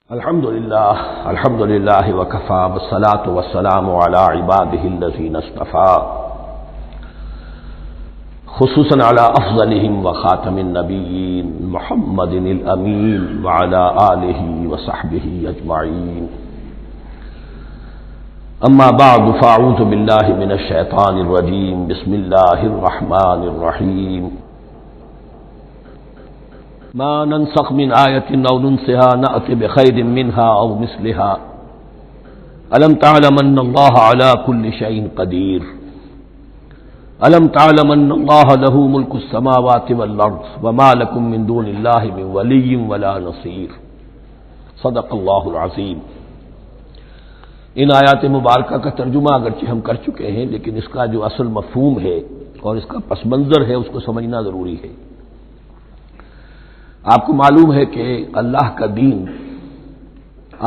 الحمد للہ وکفى والصلاة والسلام علی عباده الذین اصطفى خصوصا علی افضلهم وخاتم النبیین محمد الامین وعلی آلہ وصحبہ اجمعین اما بعد فاعوذ باللہ من الشیطان الرجیم بسم اللہ الرحمن الرحیم ما ننسخ من آیت او ننسها نأت بخیر منها او مثلها الم تعلم ان اللہ علی کل شیء قدیر الم تعلم ان اللہ له ملک السماوات والارض وما لکم من دون اللہ من ولی ولا نصیر صدق اللہ العظیم۔ ان آیات مبارکہ کا ترجمہ اگرچہ ہم کر چکے ہیں، لیکن اس کا جو اصل مفہوم ہے اور اس کا پس منظر ہے اس کو سمجھنا ضروری ہے۔ آپ کو معلوم ہے کہ اللہ کا دین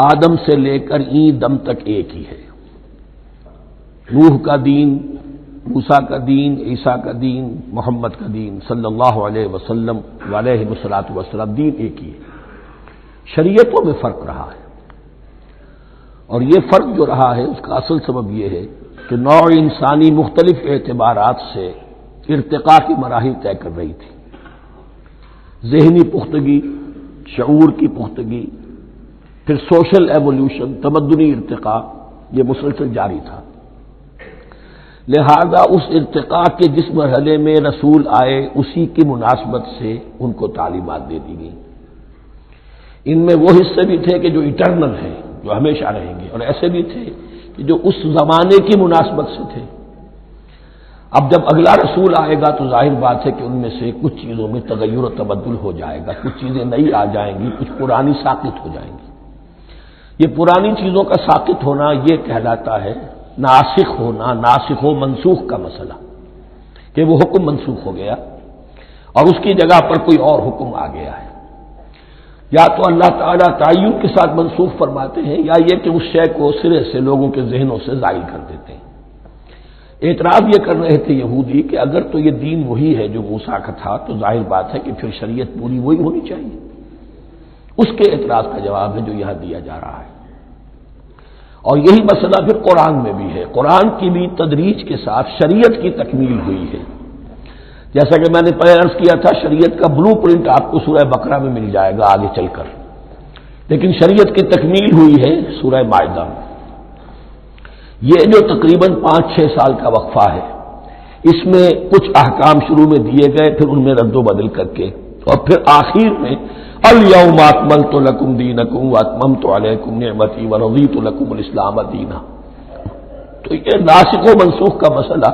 آدم سے لے کر این دم تک ایک ہی ہے۔ نوح کا دین، موسیٰ کا دین، عیسیٰ کا دین، محمد کا دین صلی اللہ علیہ وسلم علیہ الصلوۃ والسلام، دین ایک ہی ہے۔ شریعتوں میں فرق رہا ہے، اور یہ فرق جو رہا ہے اس کا اصل سبب یہ ہے کہ نوع انسانی مختلف اعتبارات سے ارتقاء کی مراحل طے کر رہی تھی۔ ذہنی پختگی، شعور کی پختگی، پھر سوشل ایولیوشن، تمدنی ارتقاء، یہ مسلسل جاری تھا۔ لہذا اس ارتقاء کے جس مرحلے میں رسول آئے اسی کی مناسبت سے ان کو تعلیمات دے دی گئی۔ ان میں وہ حصے بھی تھے کہ جو ایٹرنل ہیں، جو ہمیشہ رہیں گے، اور ایسے بھی تھے کہ جو اس زمانے کی مناسبت سے تھے۔ اب جب اگلا رسول آئے گا تو ظاہر بات ہے کہ ان میں سے کچھ چیزوں میں تغیر و تبدل ہو جائے گا، کچھ چیزیں نئی آ جائیں گی، کچھ پرانی ساقط ہو جائیں گی۔ یہ پرانی چیزوں کا ساقط ہونا یہ کہلاتا ہے ناسخ ہونا، ناسخ و منسوخ کا مسئلہ، کہ وہ حکم منسوخ ہو گیا اور اس کی جگہ پر کوئی اور حکم آ گیا ہے۔ یا تو اللہ تعالیٰ تعین کے ساتھ منسوخ فرماتے ہیں، یا یہ کہ اس شے کو سرے سے لوگوں کے ذہنوں سے زائل کر دیتے ہیں۔ اعتراض یہ کر رہے تھے یہودی کہ اگر تو یہ دین وہی ہے جو موسیٰ کا تھا تو ظاہر بات ہے کہ پھر شریعت پوری وہی ہونی چاہیے۔ اس کے اعتراض کا جواب ہے جو یہاں دیا جا رہا ہے، اور یہی مسئلہ پھر قرآن میں بھی ہے۔ قرآن کی بھی تدریج کے ساتھ شریعت کی تکمیل ہوئی ہے۔ جیسا کہ میں نے پہلے عرض کیا تھا، شریعت کا بلو پرنٹ آپ کو سورہ بقرہ میں مل جائے گا آگے چل کر، لیکن شریعت کی تکمیل ہوئی ہے سورہ مائدہ میں۔ یہ جو تقریباً 5-6 سال کا وقفہ ہے، اس میں کچھ احکام شروع میں دیے گئے، پھر ان میں رد و بدل کر کے، اور پھر آخر میں الیوم اکملت لکم دینکم واتممت علیکم نعمتی ورضیت لکم الاسلام دینا۔ تو یہ ناسخ و منسوخ کا مسئلہ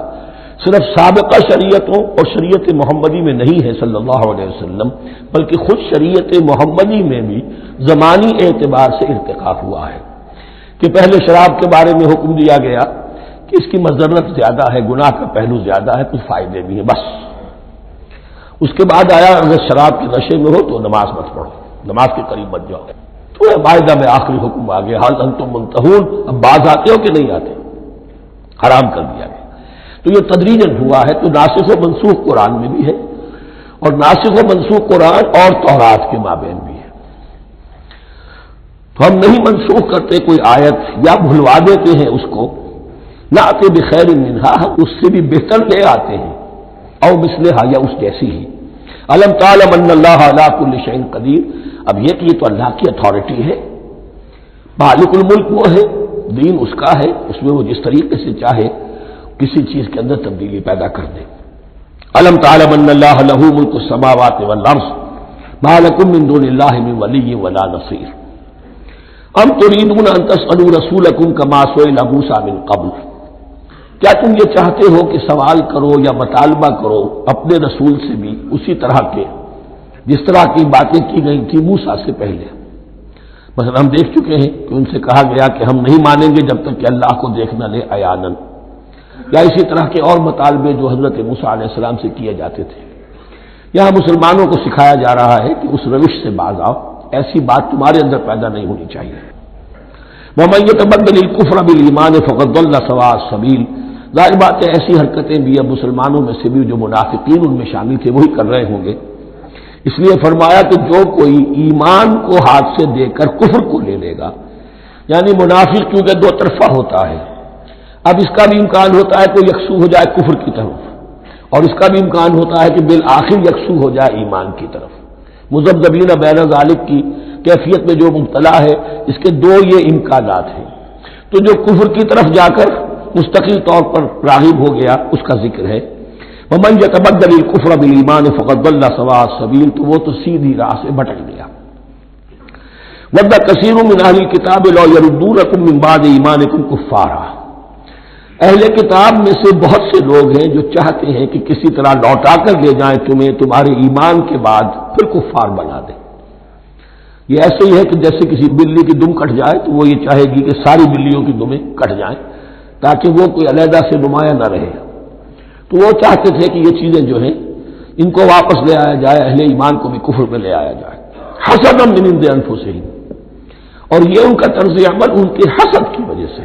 صرف سابقہ شریعتوں اور شریعت محمدی میں نہیں ہے صلی اللہ علیہ وسلم، بلکہ خود شریعت محمدی میں بھی زمانی اعتبار سے ارتقا ہوا ہے کہ پہلے شراب کے بارے میں حکم دیا گیا کہ اس کی مضرت زیادہ ہے، گناہ کا پہلو زیادہ ہے، کچھ فائدے بھی ہیں بس۔ اس کے بعد آیا اگر شراب کے نشے میں ہو تو نماز مت پڑھو، نماز کے قریب مت جاؤ۔ تو مائدہ میں آخری حکم آ گیا، حال انتم منتہون، اب باز آتے ہو کہ نہیں آتے، حرام کر دیا گیا۔ تو یہ تدریجاً ہوا ہے۔ تو ناسخ و منسوخ قرآن میں بھی ہے، اور ناسخ و منسوخ قرآن اور تورات کے مابین بھی ہے۔ تو ہم نہیں منسوخ کرتے کوئی آیت یا بھلوا دیتے ہیں اس کو، نہ آتے بخیر منہا، ہم اس سے بھی بہتر لے آتے ہیں، او مثلہا، یا اس جیسی ہی۔ علم تعلم ان اللہ علی کل شیء قدیر، اب یہ کہ یہ تو اللہ کی اتھارٹی ہے، مالک الملک وہ ہے، دین اس کا ہے، اس میں وہ جس طریقے سے چاہے کسی چیز کے اندر تبدیلی پیدا کر دے۔ علم تعلم ان اللہ لہ ملک السماوات والارض ما لکم من دون اللہ من ولی ولا نصیر ام تريدون ان تسألوا رسولكم كما سئل موسى من قبل، کیا تم یہ چاہتے ہو کہ سوال کرو یا مطالبہ کرو اپنے رسول سے بھی اسی طرح کے جس طرح کی باتیں کی گئی تھی موسیٰ سے پہلے؟ مثلا ہم دیکھ چکے ہیں کہ ان سے کہا گیا کہ ہم نہیں مانیں گے جب تک کہ اللہ کو دیکھ نہ لے عیاناً، یا اسی طرح کے اور مطالبے جو حضرت موسیٰ علیہ السلام سے کیے جاتے تھے۔ یہاں مسلمانوں کو سکھایا جا رہا ہے کہ اس روش سے باز آؤ، ایسی بات تمہارے اندر پیدا نہیں ہونی چاہیے۔ وَمَن يَتَبَدَّلِ الْكُفْرَ بِالْإِيمَانِ فَقَدْ ضَلَّ سَوَاءَ السَّبِيلِ، ظاہر بات ہے ایسی حرکتیں بھی اب مسلمانوں میں سے بھی جو منافقین ان میں شامل تھے وہی کر رہے ہوں گے اس لیے فرمایا کہ جو کوئی ایمان کو ہاتھ سے دے کر کفر کو لے لے گا، یعنی منافق کیونکہ دو طرفہ ہوتا ہے، اب اس کا بھی امکان ہوتا ہے کہ یکسو ہو جائے کفر کی طرف، اور اس کا بھی امکان ہوتا ہے کہ بالآخر یکسو ہو جائے ایمان کی طرف۔ مذبذبین بین ذالک کی کیفیت میں جو مبتلا ہے، اس کے دو یہ امکانات ہیں۔ تو جو کفر کی طرف جا کر مستقل طور پر راغب ہو گیا اس کا ذکر ہے، ومن یتبدل الکفر بالایمان فقد ضل سواء السبیل، تو وہ تو سیدھی راہ سے بھٹک گیا۔ ود کثیر من اہل الکتاب لو یردونکم من بعد ایمانکم کفارا، اہل کتاب میں سے بہت سے لوگ ہیں جو چاہتے ہیں کہ کسی طرح لوٹا کر لے جائیں تمہیں تمہارے ایمان کے بعد پھر کفار بنا دیں۔ یہ ایسے ہی ہے کہ جیسے کسی بلی کی دم کٹ جائے تو وہ یہ چاہے گی کہ ساری بلیوں کی دمیں کٹ جائیں تاکہ وہ کوئی علیحدہ سے نمایاں نہ رہے۔ تو وہ چاہتے تھے کہ یہ چیزیں جو ہیں ان کو واپس لے آیا جائے، اہل ایمان کو بھی کفر میں لے آیا جائے، حسدا من عند انفسہم، اور یہ ان کا طرز عمل ان کے حسد کی وجہ سے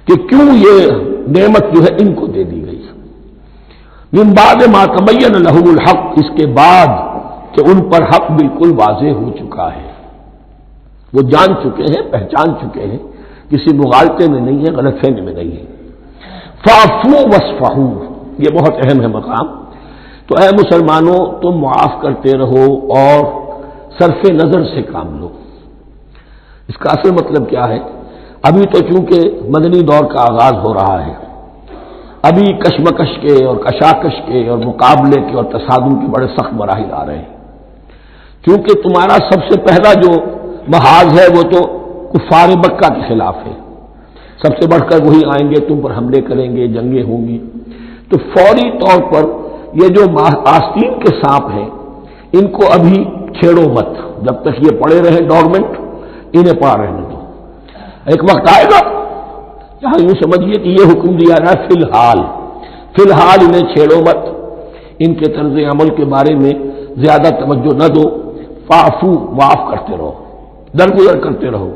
کہ کیوں یہ نعمت جو ہے ان کو دے دی گئی۔ من بعد ما تبین لهم الحق، اس کے بعد کہ ان پر حق بالکل واضح ہو چکا ہے، وہ جان چکے ہیں، پہچان چکے ہیں، کسی مغالطے میں نہیں ہے، غلط فہمی میں نہیں ہے۔ فاعفوا واصفحوا، یہ بہت اہم ہے مقام۔ تو اے مسلمانوں تم معاف کرتے رہو اور صرف نظر سے کام لو۔ اس کا اصل مطلب کیا ہے؟ ابھی تو چونکہ مدنی دور کا آغاز ہو رہا ہے، ابھی کشمکش کے اور کشاکش کے اور مقابلے کے اور تصادم کے بڑے سخت مراحل آ رہے ہیں، کیونکہ تمہارا سب سے پہلا جو محاذ ہے وہ تو کفار مکہ کے خلاف ہے، سب سے بڑھ کر وہی آئیں گے، تم پر حملے کریں گے، جنگیں ہوں گی۔ تو فوری طور پر یہ جو آستین کے سانپ ہیں ان کو ابھی چھیڑو مت، جب تک یہ پڑے رہیں ڈورمنٹ، انہیں پڑا رہنے دو۔ ایک وقت آئے گا یہاں یوں سمجھیے کہ یہ حکم دیا رہا ہے فی الحال انہیں چھیڑو مت، ان کے طرز عمل کے بارے میں زیادہ توجہ نہ دو، فاعفو، معاف کرتے رہو، درگزر کرتے رہو۔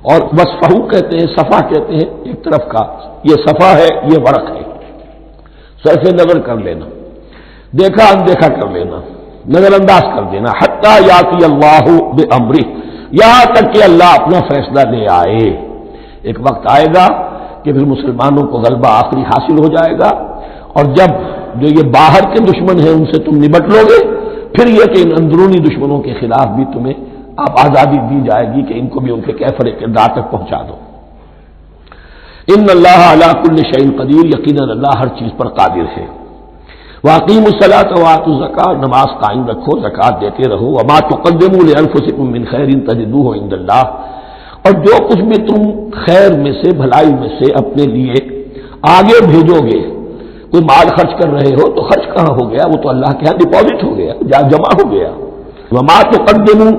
اور وصفحو کہتے ہیں، صفح کہتے ہیں ایک طرف کا، یہ صفح ہے، یہ ورق ہے، صرف نظر کر لینا، دیکھا اندیکھا کر لینا، نظر انداز کر دینا، حتی یاتی اللہ بامرہ، یہاں تک کہ اللہ اپنا فیصلہ لے آئے۔ ایک وقت آئے گا کہ پھر مسلمانوں کو غلبہ آخری حاصل ہو جائے گا، اور جب جو یہ باہر کے دشمن ہیں ان سے تم نمٹ لو گے، پھر یہ کہ ان اندرونی دشمنوں کے خلاف بھی تمہیں اب آزادی دی جائے گی کہ ان کو بھی ان کے کیفر کردار تک پہنچا دو۔ ان اللہ علی کل شیء قدیر، یقیناً اللہ ہر چیز پر قادر ہے۔ واقیموا الصلاۃ وآتوا الزکاۃ، نماز قائم رکھو، زکوٰۃ دیتے رہو۔ وما تقدموا لانفسکم من خیر تجدوہ عند اللہ، اور جو کچھ بھی تم خیر میں سے، بھلائی میں سے اپنے لیے آگے بھیجو گے، کوئی مال خرچ کر رہے ہو تو خرچ کہاں ہو گیا؟ وہ تو اللہ کے ہاں ڈپازٹ ہو گیا، جمع ہو گیا۔ وما تقدموا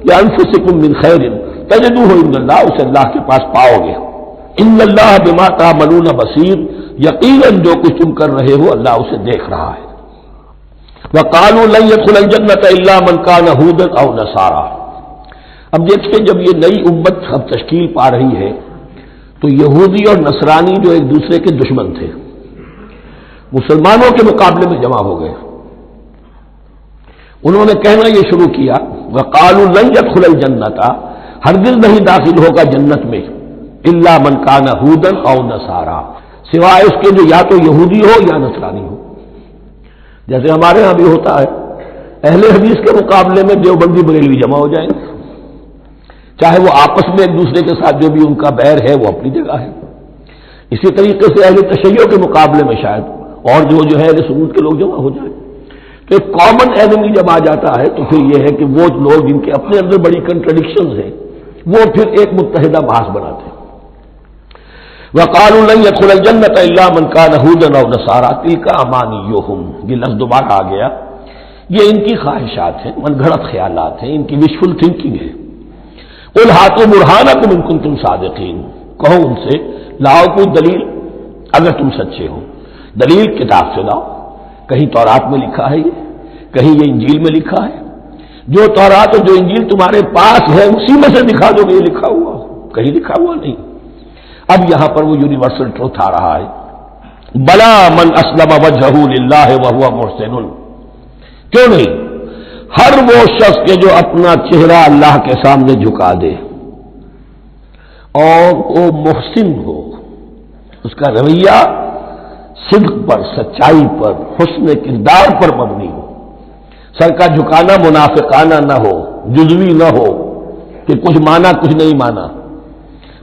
لانفسکم من خیر تجدوہ عند اللہ، اسے اللہ کے پاس پاؤ گے۔ ان اللہ بما تعملون بصیر، یقیناً جو کچھ تم کر رہے ہو اللہ اسے دیکھ رہا ہے۔ وقالوا لن يدخل الجنة الا من كان هودا او نصارى، اب دیکھیں جب یہ نئی امت اب تشکیل پا رہی ہے تو یہودی اور نصرانی جو ایک دوسرے کے دشمن تھے مسلمانوں کے مقابلے میں جمع ہو گئے، انہوں نے کہنا یہ شروع کیا وقالوا لن يدخل الجنة، ہرگز نہیں داخل ہوگا جنت میں الا من كان هودا او نصارى، سوائے اس کے جو یا تو یہودی ہو یا نصرانی ہو۔ جیسے ہمارے ہاں بھی ہوتا ہے، اہل حدیث کے مقابلے میں دیوبندی بریلوی جمع ہو جائیں گے، چاہے وہ آپس میں ایک دوسرے کے ساتھ جو بھی ان کا بیر ہے وہ اپنی جگہ ہے۔ اسی طریقے سے اہل تشیع کے مقابلے میں شاید اور جو ہے اہل سنت کے لوگ جمع ہو جائیں۔ تو ایک کامن اینمی جب آ جاتا ہے تو پھر یہ ہے کہ وہ لوگ جن کے اپنے اندر بڑی کنٹرڈکشنز ہیں وہ پھر ایک متحدہ محاذ بناتے ہیں۔ وقالوا لن يدخل الجنة الا من كان هودا او نصارى تلك امانيهم، یہ لفظ دوبارہ آ گیا، یہ ان کی خواہشات ہیں، من گھڑت خیالات ہیں، ان کی وشفل تھنکنگ ہے۔ قل هاتوا برهانكم ان كنتم صادقين، کہو ان سے لاؤ کوئی دلیل اگر تم سچے ہو، دلیل کتاب سے لاؤ، کہیں تورات میں لکھا ہے یہ، کہیں یہ انجیل میں لکھا ہے، جو تورات اور جو انجیل تمہارے پاس ہے اسی میں سے دکھا دو کہ یہ لکھا ہوا، کہیں لکھا ہوا نہیں۔ اب یہاں پر وہ یونیورسل ٹروتھ آ رہا ہے، بلا من اسلم وجہہ للہ وہو محسن، کیوں نہیں؟ ہر وہ شخص کے جو اپنا چہرہ اللہ کے سامنے جھکا دے اور وہ محسن ہو، اس کا رویہ صدق پر، سچائی پر، حسن کردار پر مبنی ہو، سر کا جھکانا منافقانہ نہ ہو، جزوی نہ ہو کہ کچھ مانا کچھ نہیں مانا۔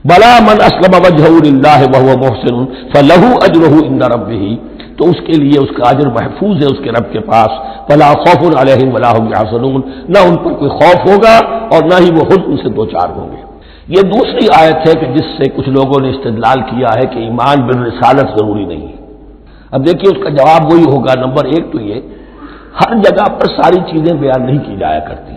بلا من اسلم وجهه لله وهو محسن فله اجره عند ربه، تو اس کے لیے اس کا اجر محفوظ ہے اس کے رب کے پاس۔ فلا خوف علیہم ولا هم يحزنون، نہ ان پر کوئی خوف ہوگا اور نہ ہی وہ حزن سے دوچار ہوں گے۔ یہ دوسری آیت ہے کہ جس سے کچھ لوگوں نے استدلال کیا ہے کہ ایمان بالرسالت ضروری نہیں ہے۔ اب دیکھیے اس کا جواب وہی ہوگا، نمبر ایک تو یہ ہر جگہ پر ساری چیزیں بیان نہیں کی جایا کرتی،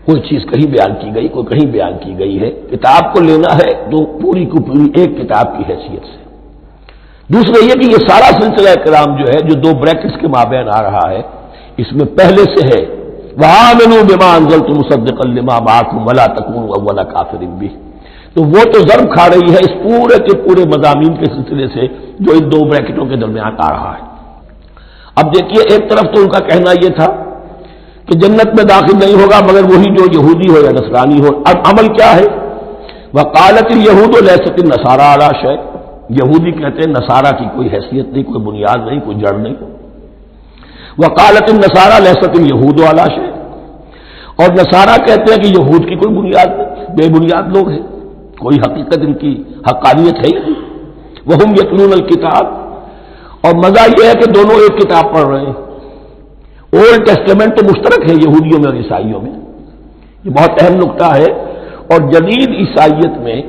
کوئی چیز کہیں بیان کی گئی، کوئی کہیں بیان کی گئی ہے۔ کتاب کو لینا ہے تو پوری کو پوری ایک کتاب کی حیثیت سے۔ دوسرا یہ کہ یہ سارا سلسلہ کرام جو ہے، جو دو بریکٹس کے مابین آ رہا ہے، اس میں پہلے سے ہے وَآمِنُوا بِمَا أَنزَلْتُ مُصَدِّقًا لِمَا مَعَكُمْ وَلَا تَكُونُوا أَوَّلَ كَافِرٍ بِهِ، تو وہ تو ضرب کھا رہی ہے اس پورے کے پورے مضامین کے سلسلے سے جو ان دو بریکٹوں کے درمیان آ رہا ہے۔ اب دیکھیے ایک طرف تو ان کا کہنا یہ تھا کہ جنت میں داخل نہیں ہوگا مگر وہی جو یہودی ہو یا نصرانی ہو۔ اب عمل کیا ہے؟ وقالت اليہود لیست النصارى علی شیء، یہودی کہتے ہیں نصارہ کی کوئی حیثیت نہیں، کوئی بنیاد نہیں، کوئی جڑ نہیں۔ وقالت النصارى لیست اليہود علی شیء، اور نصارہ کہتے ہیں کہ یہود کی کوئی بنیاد نہیں، بے بنیاد لوگ ہیں، کوئی حقیقت ان کی حقانیت ہے ہی نہیں۔ وہم یتلون الکتاب، اور مزہ یہ ہے کہ دونوں ایک کتاب پڑھ رہے ہیں۔ اولڈ ٹیسٹمنٹ تو مشترک ہے یہودیوں میں اور عیسائیوں میں، یہ بہت اہم نقطہ ہے۔ اور جدید عیسائیت میں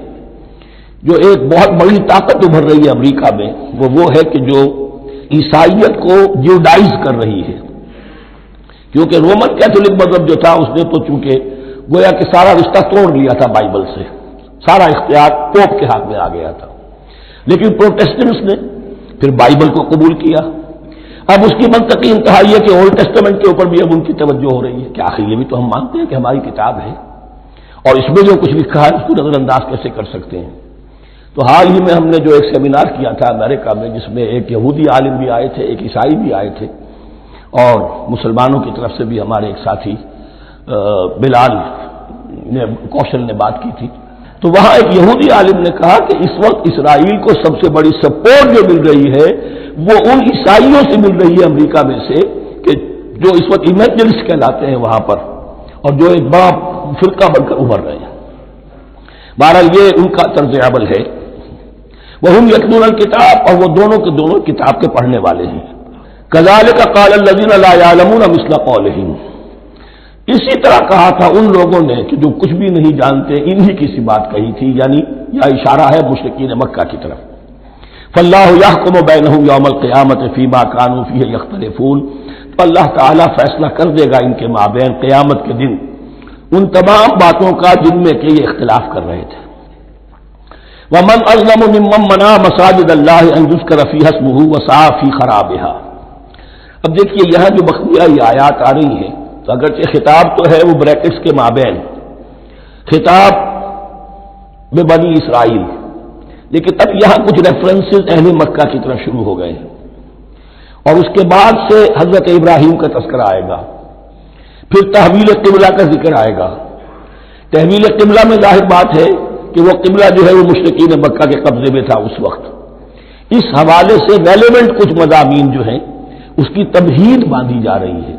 جو ایک بہت بڑی طاقت ابھر رہی ہے امریکہ میں، وہ ہے کہ جو عیسائیت کو جیوڈائز کر رہی ہے، کیونکہ رومن کیتھولک مذہب جو تھا اس نے تو چونکہ گویا کہ سارا رشتہ توڑ لیا تھا بائبل سے، سارا اختیار پوپ کے ہاتھ میں آ گیا تھا، لیکن پروٹیسٹنٹس نے پھر بائبل کو قبول کیا۔ اب اس کی منطقی انتہا یہ کہ اولڈ ٹیسٹمنٹ کے اوپر بھی اب ان کی توجہ ہو رہی ہے کہ آخر یہ بھی تو ہم مانتے ہیں کہ ہماری کتاب ہے اور اس میں جو کچھ لکھا ہے اس کو نظر انداز کیسے کر سکتے ہیں۔ تو حال ہی میں ہم نے جو ایک سیمینار کیا تھا امریکہ میں، جس میں ایک یہودی عالم بھی آئے تھے، ایک عیسائی بھی آئے تھے، اور مسلمانوں کی طرف سے بھی ہمارے ایک ساتھی بلال کوشل نے بات کی تھی، تو وہاں ایک یہودی عالم نے کہا کہ اس وقت اسرائیل کو سب سے بڑی سپورٹ جو مل رہی ہے وہ ان عیسائیوں سے مل رہی ہے امریکہ میں سے، کہ جو اس وقت ایونجلسٹ کہلاتے ہیں وہاں پر، اور جو ایک بڑا فرقہ بن کر ابھر رہے ہیں۔ بہرحال یہ ان کا طرز عمل ہے۔ وہم یتلون الکتاب، اور وہ دونوں کے دونوں کتاب کے پڑھنے والے ہیں۔ کذالک قال الذین لا یعلمون مثل قولہم، اسی طرح کہا تھا ان لوگوں نے کہ جو کچھ بھی نہیں جانتے، انہی کی سی بات کہی تھی، یعنی یہ اشارہ ہے مشرکین مکہ کی طرف۔ فاللہ یحکم بینہم یوم القیامۃ فیما کانوا فیہ یختلفون، تو اللہ تعالیٰ فیصلہ کر دے گا ان کے مابین قیامت کے دن ان تمام باتوں کا جن میں کہ یہ اختلاف کر رہے تھے۔ ومن اظلم ممن منع مساجد اللہ ان یذکر فیہا اسمہ وسعی فی خرابہا۔ اب دیکھیے یہاں جو بخیہ یہ آیات آ رہی ہیں، تو اگرچہ خطاب تو ہے وہ بریکٹس کے مابین، خطاب میں بنی اسرائیل، لیکن اب یہاں کچھ ریفرنسز اہل مکہ کی طرف شروع ہو گئے ہیں، اور اس کے بعد سے حضرت ابراہیم کا تذکرہ آئے گا، پھر تحویل قبلہ کا ذکر آئے گا۔ تحویل قبلہ میں ظاہر بات ہے کہ وہ قبلہ جو ہے وہ مشرکین مکہ کے قبضے میں تھا اس وقت، اس حوالے سے ریلیونٹ کچھ مضامین جو ہیں اس کی تمہید باندھی جا رہی ہے۔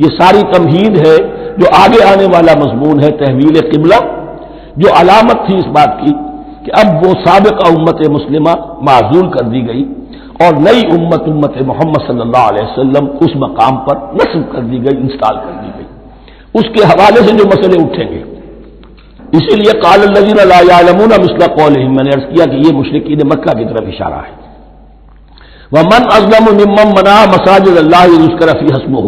یہ ساری تمہید ہے جو آگے آنے والا مضمون ہے تحویل قبلہ، جو علامت تھی اس بات کی کہ اب وہ سابقہ امت مسلمہ معزول کر دی گئی اور نئی امت محمد صلی اللہ علیہ وسلم اس مقام پر نصب کر دی گئی، انسٹال کر دی گئی۔ اس کے حوالے سے جو مسئلے اٹھیں گے، اسی لیے قال الذین لا یعلمون مثل قولہم، میں نے عرض کیا کہ یہ مشرکین مکہ کی طرف اشارہ ہے۔ ومن اظلم ممن منع مساجد اللہ یذکر فیہا اسمہ،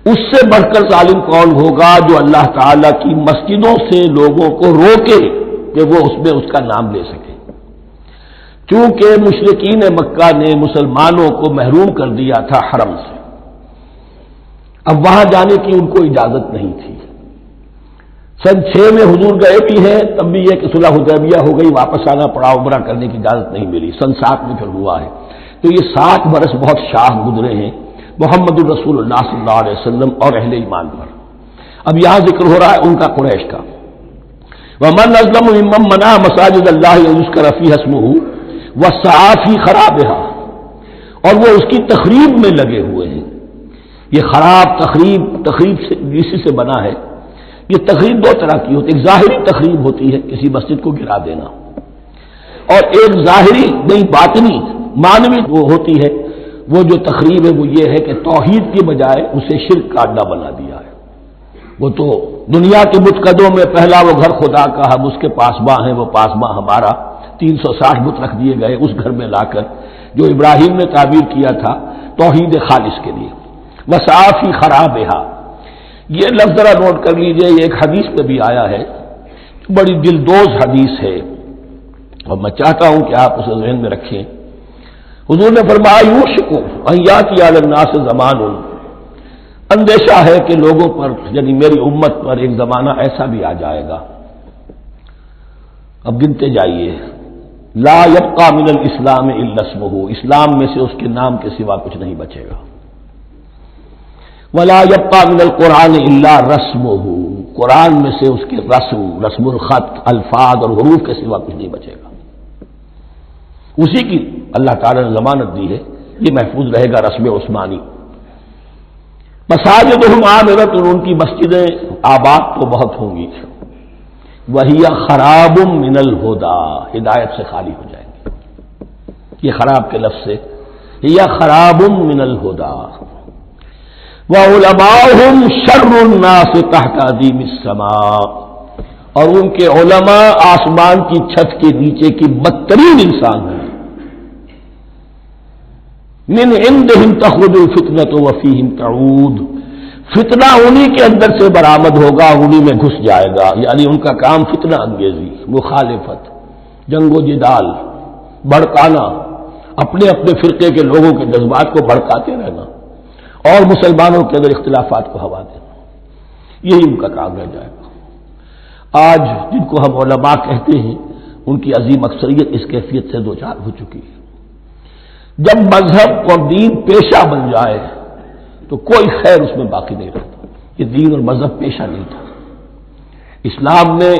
اس سے بڑھ کر ظالم کون ہوگا جو اللہ تعالی کی مسجدوں سے لوگوں کو روکے کہ وہ اس میں اس کا نام لے سکے۔ چونکہ مشرکین مکہ نے مسلمانوں کو محروم کر دیا تھا حرم سے، اب وہاں جانے کی ان کو اجازت نہیں تھی۔ سن 6 میں حضور گئے بھی ہیں، تب بھی یہ کہ صلح حدیبیہ ہو گئی، واپس آنا پڑا، عمرہ کرنے کی اجازت نہیں ملی، سن 7 میں پھر ہوا ہے۔ تو یہ 7 برس بہت شاہ گزرے ہیں، محمد الرسول اللہ صلی اللہ علیہ وسلم اور اہل ایمان پر۔ اب یہاں ذکر ہو رہا ہے ان کا، قریش کا۔ وَمَنْ أَظْلَمُ مِمَّنْ مَنَعَ مَسَاجِدَ اللَّهِ أَن يُذْكَرَ فِيهَا اسْمُهُ وَسَعَىٰ فِي خَرَابِهَا، اور وہ اس کی تخریب میں لگے ہوئے ہیں۔ یہ خراب تخریب سے اسی سے بنا ہے۔ یہ تخریب دو طرح کی ہوتی ہے، ایک ظاہری تخریب ہوتی ہے، کسی مسجد کو گرا دینا، اور ایک ظاہری نہیں باطنی معنوی وہ ہوتی ہے۔ وہ جو تخریب ہے وہ یہ ہے کہ توحید کی بجائے اسے شرک کا اڈا بنا دیا ہے۔ وہ تو دنیا کے بتقدوں میں پہلا وہ گھر خدا کا، ہم اس کے پاسباں ہیں، وہ پاسباں ہمارا، 360 بت رکھ دیے گئے اس گھر میں لا کر، جو ابراہیم نے تعبیر کیا تھا توحید خالص کے لیے۔ وَسَعَىٰ فِي خَرَابِهَا، یہ لفظ ذرا نوٹ کر لیجئے، یہ ایک حدیث میں بھی آیا ہے، بڑی دلدوز حدیث ہے، اور میں چاہتا ہوں کہ آپ اسے ذہن میں رکھیں۔ حضور نے فرمایا یوشک ان یاتی علی الناس زمان، اندیشہ ہے کہ لوگوں پر یعنی میری امت پر ایک زمانہ ایسا بھی آ جائے گا، اب گنتے جائیے، لا یبقى من الاسلام الا اسمہ، اسلام میں سے اس کے نام کے سوا کچھ نہیں بچے گا، ولا یبقى من القرآن الا رسمہ، قرآن میں سے اس کے رسم الخط، الفاظ اور حروف کے سوا کچھ نہیں بچے گا، اسی کی اللہ تعالی نے ضمانت دی ہے، یہ محفوظ رہے گا رسم عثمانی۔ مساجدہم عامرۃ، ان کی مسجدیں آباد تو بہت ہوں گی، وہی خراب من الہدی، ہدایت سے خالی ہو جائیں گے، یہ خراب کے لفظ سے، ہی خراب من الہدی، وعلماؤہم شر الناس تحت عظیم السماء، اور ان کے علماء آسمان کی چھت کے نیچے کی بدترین انسان ہیں، من عندہم تخرج الفتنۃ وفیہم تعود، فتنہ انہی کے اندر سے برآمد ہوگا، انہی میں گھس جائے گا، یعنی ان کا کام فتنہ انگیزی، مخالفت، جنگ و جدال، بھڑکانا، اپنے اپنے فرقے کے لوگوں کے جذبات کو بھڑکاتے رہنا اور مسلمانوں کے اندر اختلافات کو ہوا دینا، یہی ان کا کام رہ جائے گا۔ آج جن کو ہم علماء کہتے ہیں ان کی عظیم اکثریت اس کیفیت سے دوچار ہو چکی ہے۔ جب مذہب اور دین پیشہ بن جائے تو کوئی خیر اس میں باقی نہیں رہتا، یہ دین اور مذہب پیشہ نہیں تھا، اسلام میں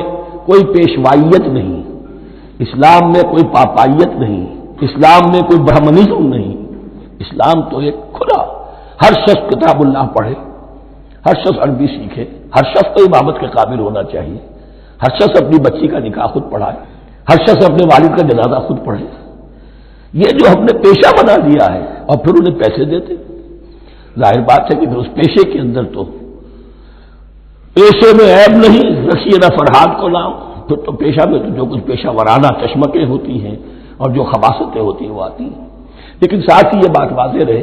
کوئی پیشوائیت نہیں، اسلام میں کوئی پاپائیت نہیں، اسلام میں کوئی برہمنزم نہیں، اسلام تو ایک کھلا، ہر شخص کتاب اللہ پڑھے، ہر شخص عربی سیکھے، ہر شخص کو امامت کے قابل ہونا چاہیے، ہر شخص اپنی بچی کا نکاح خود پڑھائے، ہر شخص اپنے والد کا جنازہ خود پڑھے، یہ جو ہم نے پیشہ بنا دیا ہے اور پھر انہیں پیسے دیتے، ظاہر بات ہے کہ پھر اس پیشے کے اندر تو پیشے میں عیب نہیں، رکھیے نہ فرحاد کو نام، پھر تو پیشہ میں تو جو کچھ پیشہ ورانہ چشمکیں ہوتی ہیں اور جو خباثتیں ہوتی ہیں وہ آتی ہیں۔ لیکن ساتھ ہی یہ بات واضح رہے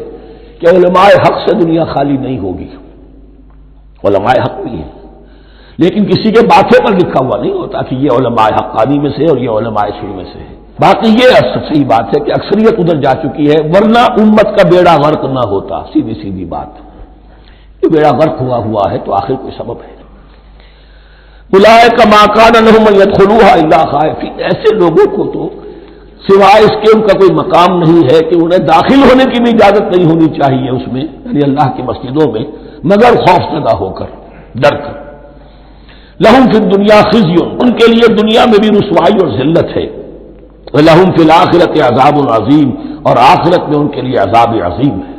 کہ علماء حق سے دنیا خالی نہیں ہوگی، علماء حق بھی ہیں، لیکن کسی کے ماتھے پر لکھا ہوا نہیں ہوتا کہ یہ علماء حقانی میں سے اور یہ علماء سوء میں سے ہے۔ باقی یہ صحیح بات ہے کہ اکثریت ادھر جا چکی ہے، ورنہ امت کا بیڑا غرق نہ ہوتا، سیدھی بات، یہ بیڑا غرق ہوا ہے تو آخر کوئی سبب ہے۔ اولئک ما کان لہم ان یدخلوها الا خائفین، ایسے لوگوں کو تو سوائے اس کے ان کا کوئی مقام نہیں ہے کہ انہیں داخل ہونے کی بھی اجازت نہیں ہونی چاہیے اس میں، یعنی اللہ کی مسجدوں میں، مگر خوف زدہ ہو کر، ڈر کر۔ لہم فی الدنیا خزی، ان کے لیے دنیا میں بھی رسوائی اور ذلت ہے، وَلَهُمْ فِي الْآخِرَةِ عَذَابٌ عَظِيمٌ، اور آخرت میں ان کے لیے عذاب عظیم ہے۔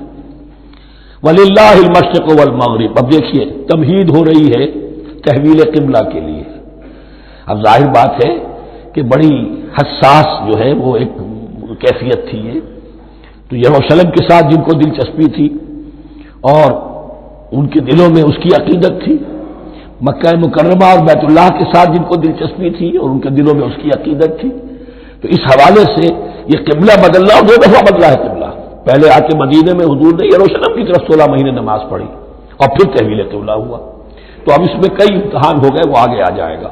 وَلِلَّهِ الْمَشْرِقُ وَالْمَغْرِبُ، اب دیکھیے تمہید ہو رہی ہے تحویل قبلہ کے لیے۔ اب ظاہر بات ہے کہ بڑی حساس جو ہے وہ ایک کیفیت تھی یہ، تو یروشلم کے ساتھ جن کو دلچسپی تھی اور ان کے دلوں میں اس کی عقیدت تھی، مکہ مکرمہ اور بیت اللہ کے ساتھ جن کو دلچسپی تھی اور ان کے دلوں میں اس کی عقیدت تھی، تو اس حوالے سے یہ قبلہ بدلنا، 2 دفعہ بدلا ہے قبلہ، پہلے آ کے مدینے میں حضور نے یروشلم کی طرف 16 مہینے نماز پڑھی اور پھر تحویل قبلہ ہوا، تو اب اس میں کئی امتحان ہو گئے، وہ آگے آ جائے گا،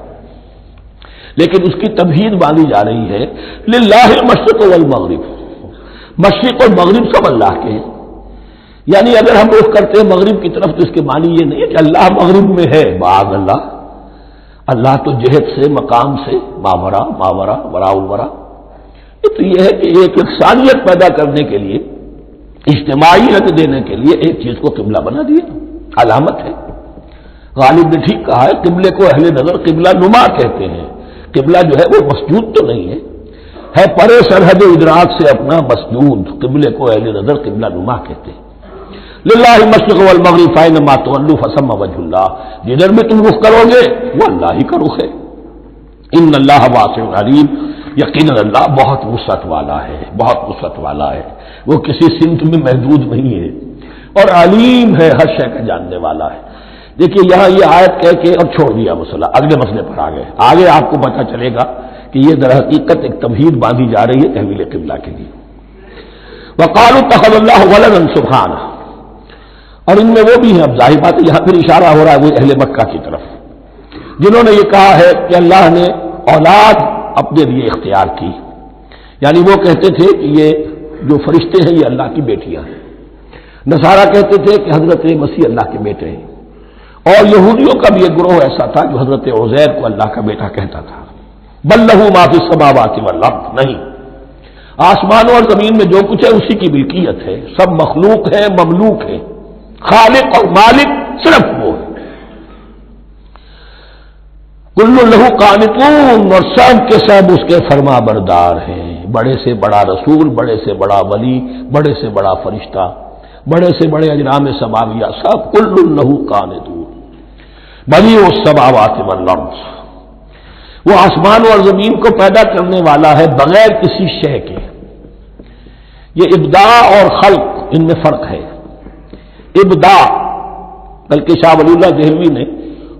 لیکن اس کی تمہید باندھی جا رہی ہے۔ للہ المشرق والمغرب، مشرق اور مغرب سب اللہ کے ہیں، یعنی اگر ہم رخ کرتے ہیں مغرب کی طرف تو اس کے معنی یہ نہیں ہے کہ اللہ مغرب میں ہے، معاذ اللہ، اللہ تو جہت سے، مقام سے، ماورا وراء الورا، تو یہ ہے کہ ایک یکسانیت پیدا کرنے کے لیے اجتماعی رد دینے کے لیے ایک چیز کو قبلہ بنا دیا، علامت ہے۔ غالب نے ٹھیک کہا ہے، قبلے کو اہل نظر قبلہ نما کہتے ہیں۔ قبلہ جو ہے وہ مسجود تو نہیں ہے پرے سرحد ادراک سے اپنا مسجود، قبلے کو اہل نظر قبلہ نما کہتے ہیں۔ للہ المشرق والمغرب فینما تولوا فثم وجہ اللہ، جدھر بھی تم رخ کرو گے وہ اللہ ہی کا رخ ہے۔ ان اللہ واسع علیم، یقیناً اللہ بہت وسعت والا ہے، بہت وسعت والا ہے، وہ کسی سمت میں محدود نہیں ہے، اور علیم ہے، ہر شے کا جاننے والا ہے۔ دیکھیے یہاں یہ آیت کہہ کے اور چھوڑ دیا مسئلہ، اگلے مسئلے پر آ گئے۔ آگے آپ کو پتہ چلے گا کہ یہ در حقیقت ایک تمہید باندھی جا رہی ہے تحویل قبلہ کے لیے۔ وقالوا اتخذ اللہ ولدا سبحانہ، اور ان میں وہ بھی ہیں، اب ظاہر بات ہے یہاں پھر اشارہ ہو رہا ہے وہ اہل مکہ کی طرف، جنہوں نے یہ کہا ہے کہ اللہ نے اولاد اپنے لیے اختیار کی، یعنی وہ کہتے تھے کہ یہ جو فرشتے ہیں یہ اللہ کی بیٹیاں ہیں، نصارہ کہتے تھے کہ حضرت مسیح اللہ کے بیٹے ہیں، اور یہودیوں کا بھی ایک گروہ ایسا تھا جو حضرت عزیر کو اللہ کا بیٹا کہتا تھا۔ بل لہ ما فی السماوات والارض، نہیں، آسمانوں اور زمین میں جو کچھ ہے اسی کی ملکیت ہے، سب مخلوق ہے، مملوک ہے، خالق اور مالک صرف وہ ہے۔ کل لہ قانتون، اور سب کے سب اس کے فرما بردار ہیں، بڑے سے بڑا رسول، بڑے سے بڑا ولی، بڑے سے بڑا فرشتہ، بڑے سے بڑے اجرام سماویہ، سب کل لہ قانتون۔ بدیع السماوات والارض، وہ آسمان اور زمین کو پیدا کرنے والا ہے بغیر کسی شے کے۔ یہ ابداع اور خلق ان میں فرق ہے۔ ابداع، بلکہ شاہ ولی اللہ دہلوی نے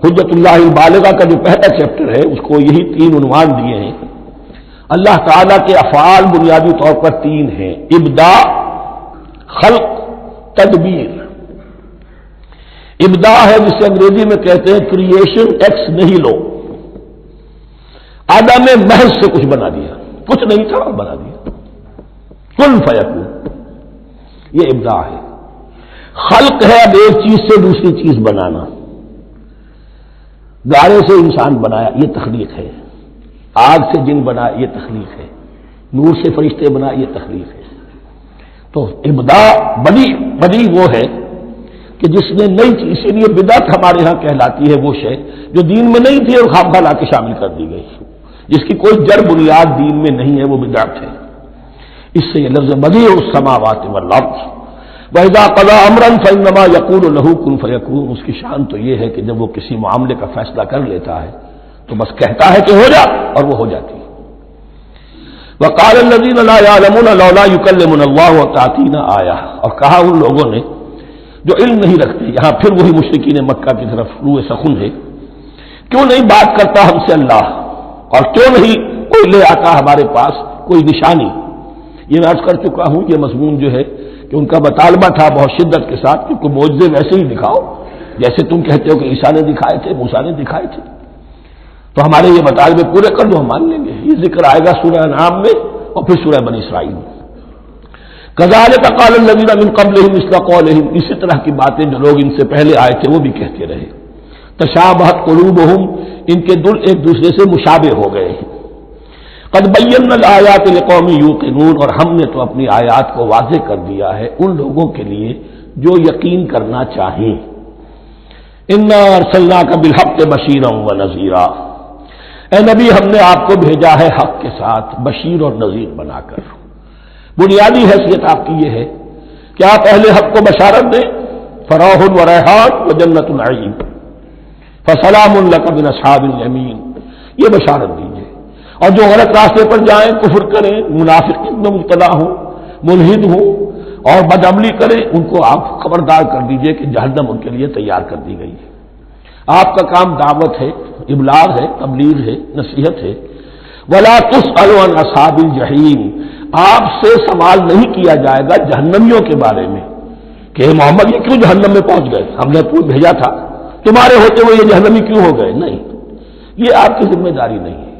حجت اللہ البالغہ کا جو پہلا چیپٹر ہے اس کو یہی 3 عنوان دیے ہیں۔ اللہ تعالیٰ کے افعال بنیادی طور پر 3 ہیں، ابداع، خلق، تدبیر۔ ابداع ہے جسے انگریزی میں کہتے ہیں کریشن ایکس نہیلو، آدم میں محض سے کچھ بنا دیا، کچھ نہیں تھا اور بنا دیا، کن فیکون، یہ ابداع ہے۔ خلق ہے اب ایک چیز سے دوسری چیز بنانا، گارے سے انسان بنایا، یہ تخلیق ہے، آگ سے جن بنایا، یہ تخلیق ہے، نور سے فرشتے بنائے، یہ تخلیق ہے۔ تو ابداع بدیع وہ ہے کہ جس نے نئی چیز، اسی لیے بدعت ہمارے ہاں کہلاتی ہے وہ شے جو دین میں نہیں تھی اور خام خواہ لا کے شامل کر دی گئی، جس کی کوئی جڑ بنیاد دین میں نہیں ہے، وہ بدعت ہے۔ اس سے یہ لفظ بدیع السماوات والارض، وَإِذَا قَضَىٰ أَمْرًا فَإِنَّمَا يَقُولُ لَهُ كُن فَيَكُونُ، اس کی شان تو یہ ہے کہ جب وہ کسی معاملے کا فیصلہ کر لیتا ہے تو بس کہتا ہے کہ ہو جا، اور وہ ہو جاتی ہے۔ وَقَالَ الَّذِينَ لَا يَعْلَمُونَ لَوْلَا يُكَلِّمُنَا اللَّهُ وَتَأْتِينَا آیَةٌ، اور کہا ان لوگوں نے جو علم نہیں رکھتے، یہاں پھر وہی مشرکین مکہ کی طرف روح سخن ہے، کیوں نہیں بات کرتا ہم سے اللہ، اور کیوں نہیں کوئی لے آتا ہمارے پاس کوئی نشانی۔ یہ میں عرض کر چکا ہوں، یہ مضمون جو ہے کہ ان کا مطالبہ تھا بہت شدت کے ساتھ کہ کوئی معجزے ویسے ہی دکھاؤ جیسے تم کہتے ہو کہ عیسیٰ نے دکھائے تھے، موسیٰ نے دکھائے تھے، تو ہمارے یہ مطالبے پورے کر دو، ہم مان لیں گے۔ یہ ذکر آئے گا سورہ انعام میں اور پھر سورہ بنی اسرائیل میں۔ کذالک قال الذین من قبلہم مثل قولہم، اسی طرح کی باتیں جو لوگ ان سے پہلے آئے تھے وہ بھی کہتے رہے۔ تشابہت قلوبہم، ان کے دل ایک دوسرے سے مشابہ ہو گئے ہیں۔ قد بینا الآیات لقوم یوقنون، اور ہم نے تو اپنی آیات کو واضح کر دیا ہے ان لوگوں کے لیے جو یقین کرنا چاہیں۔ انا ارسلناک بالحق بشیرا ونذیرا، اے نبی ہم نے آپ کو بھیجا ہے حق کے ساتھ بشیر اور نذیر بنا کر۔ بنیادی حیثیت آپ کی یہ ہے کہ آپ اہل حق کو بشارت دیں، فراح و ریحان و جنت النعیم، فسلام لک من اصحاب الیمین، یہ بشارت دیجیے۔ اور جو غلط راستے پر جائیں، کفر کریں، منافقین میں مبتلا ہوں، ملحد ہوں اور بدعملی کریں، ان کو آپ خبردار کر دیجئے کہ جہنم ان کے لیے تیار کر دی گئی ہے۔ آپ کا کام دعوت ہے، ابلاغ ہے، تبلیغ ہے، نصیحت ہے۔ ولا تسأل عن اصحاب الجحیم، آپ سے سوال نہیں کیا جائے گا جہنمیوں کے بارے میں کہ محمد یہ کیوں جہنم میں پہنچ گئے، ہم نے بھیجا تھا، تمہارے ہوتے ہوئے یہ جہنمی کیوں ہو گئے، نہیں، یہ آپ کی ذمہ داری نہیں ہے۔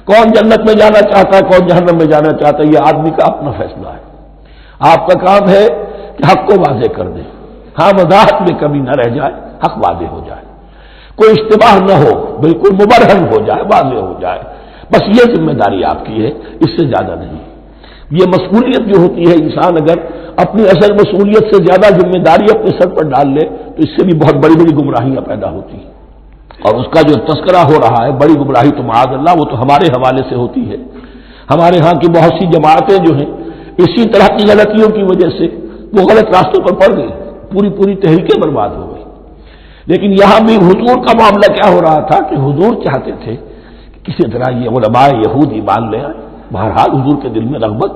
کون جنت میں جانا چاہتا ہے، کون جہنم میں جانا چاہتا ہے، یہ آدمی کا اپنا فیصلہ ہے۔ آپ کا کام ہے کہ حق کو واضح کر دیں، ہاں وضاحت میں کمی نہ رہ جائے، حق واضح ہو جائے، کوئی اشتباہ نہ ہو، بالکل مبرہن ہو جائے، واضح ہو جائے، بس یہ ذمہ داری آپ کی ہے، اس سے زیادہ نہیں۔ یہ مسئولیت جو ہوتی ہے، انسان اگر اپنی اصل مصولیت سے زیادہ ذمہ داری اپنے سر پر ڈال لے تو اس سے بھی بہت بڑی بڑی گمراہیاں پیدا ہوتی ہیں. اور اس کا جو تذکرہ ہو رہا ہے بڑی گمراہی تو معاذ اللہ وہ تو ہمارے حوالے سے ہوتی ہے. ہمارے ہاں کی بہت سی جماعتیں جو ہیں اسی طرح کی غلطیوں کی وجہ سے وہ غلط راستوں پر پڑ گئی, پوری تحریکیں برباد ہو گئی. لیکن یہاں بھی حضور کا معاملہ کیا ہو رہا تھا کہ حضور چاہتے تھے کہ کسی طرح یہ علماء یہود ایمان لے آئے. بہرحال حضور کے دل میں رغبت.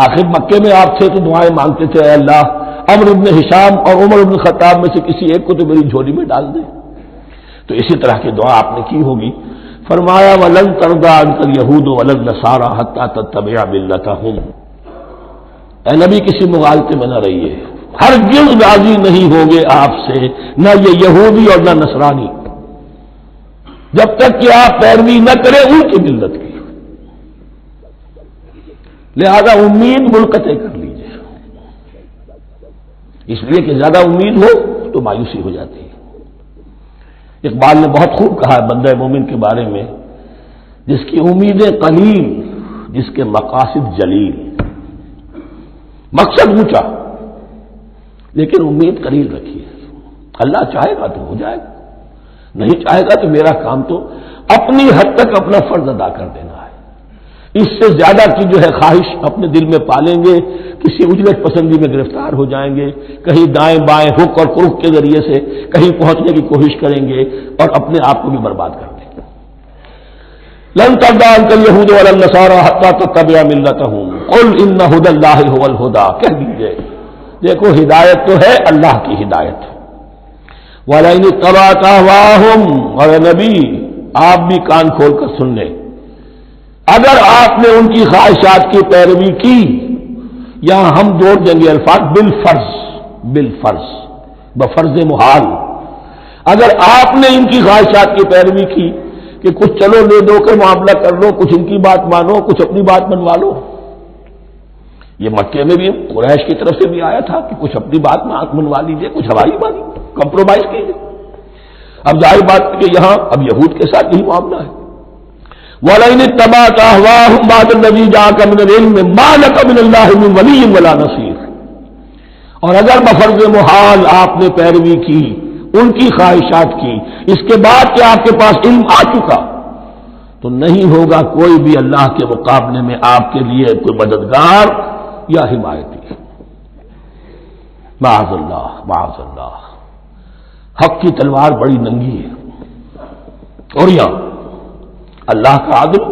آخر مکے میں آپ تھے تو دعائیں مانگتے تھے, اے اللہ عمرو ابن ہشام اور عمر ابن خطاب میں سے کسی ایک کو تو میری جھولی میں ڈال دے. تو اسی طرح کی دعا آپ نے کی ہوگی. فرمایا وَلَن تَرْضَىٰ عَنكَ الْيَهُودُ وَلَا النَّصَارَىٰ حَتَّىٰ تَتَّبِعَ مِلَّتَهُمْ. اے نبی کسی مغالطے میں نہ رہیے, ہرگز راضی نہیں ہوگے آپ سے نہ یہ یہودی اور نہ نصرانی جب تک کہ آپ پیروی نہ کریں ان کی ملت کی. لہذا امید منقطع کر لیجیے, اس لیے کہ زیادہ امید ہو تو مایوسی ہو جاتی ہے. اقبال نے بہت خوب کہا ہے بندہ مومن کے بارے میں, جس کی امیدیں قلیل جس کے مقاصد جلیل. مقصد اونچا لیکن امید قلیل رکھیے. اللہ چاہے گا تو ہو جائے گا, نہیں چاہے گا تو میرا کام تو اپنی حد تک اپنا فرض ادا کر دینا ہے. اس سے زیادہ کی جو ہے خواہش اپنے دل میں پالیں گے, کسی اجلت پسندی میں گرفتار ہو جائیں گے, کہیں دائیں بائیں ہک اور کرک کے ذریعے سے کہیں پہنچنے کی کوشش کریں گے اور اپنے آپ کو بھی برباد کر دیں گے. لن ترضى عنك اليهود ولا النصارى حتى تتبع ملتهم قل ان هدى الله هو الهدى. کہہ دیجئے دیکھو ہدایت تو ہے اللہ کی ہدایت. ولئن اتبعت اهواءهم, اور نبی آپ بھی کان کھول کر سن لیں, اگر آپ نے ان کی خواہشات کی پیروی کی, یہاں ہم جوڑ دیں گے الفاظ بالفرض بفرض محال. اگر آپ نے ان کی خواہشات کی پیروی کی کہ کچھ چلو لے دو کے معاملہ کر لو, کچھ ان کی بات مانو, کچھ اپنی بات منوا لو. یہ مکے میں بھی قریش کی طرف سے بھی آیا تھا کہ کچھ اپنی بات منوا لیجیے, کچھ ہماری بات کمپرومائز کیجیے. اب ظاہر بات کہ یہاں اب یہود کے ساتھ یہی معاملہ ہے. وَلَئِنِ اتَّبَعْتَ أَهْوَاءَهُمْ بَعْدَ الَّذِي جَاءَكَ مِنَ الْعِلْمِ مَا لَكَ مِنَ اللَّهِ مِنْ وَلِيٍّ وَلَا نَصِيرٍ. اور اگر بفرض محال آپ نے پیروی کی ان کی خواہشات کی, اس کے بعد کہ آپ کے پاس علم آ چکا, تو نہیں ہوگا کوئی بھی اللہ کے مقابلے میں آپ کے لیے کوئی مددگار یا حمایتی. معاذ اللہ معاذ اللہ, حق کی تلوار بڑی ننگی ہے. اور یہاں اللہ کا عدل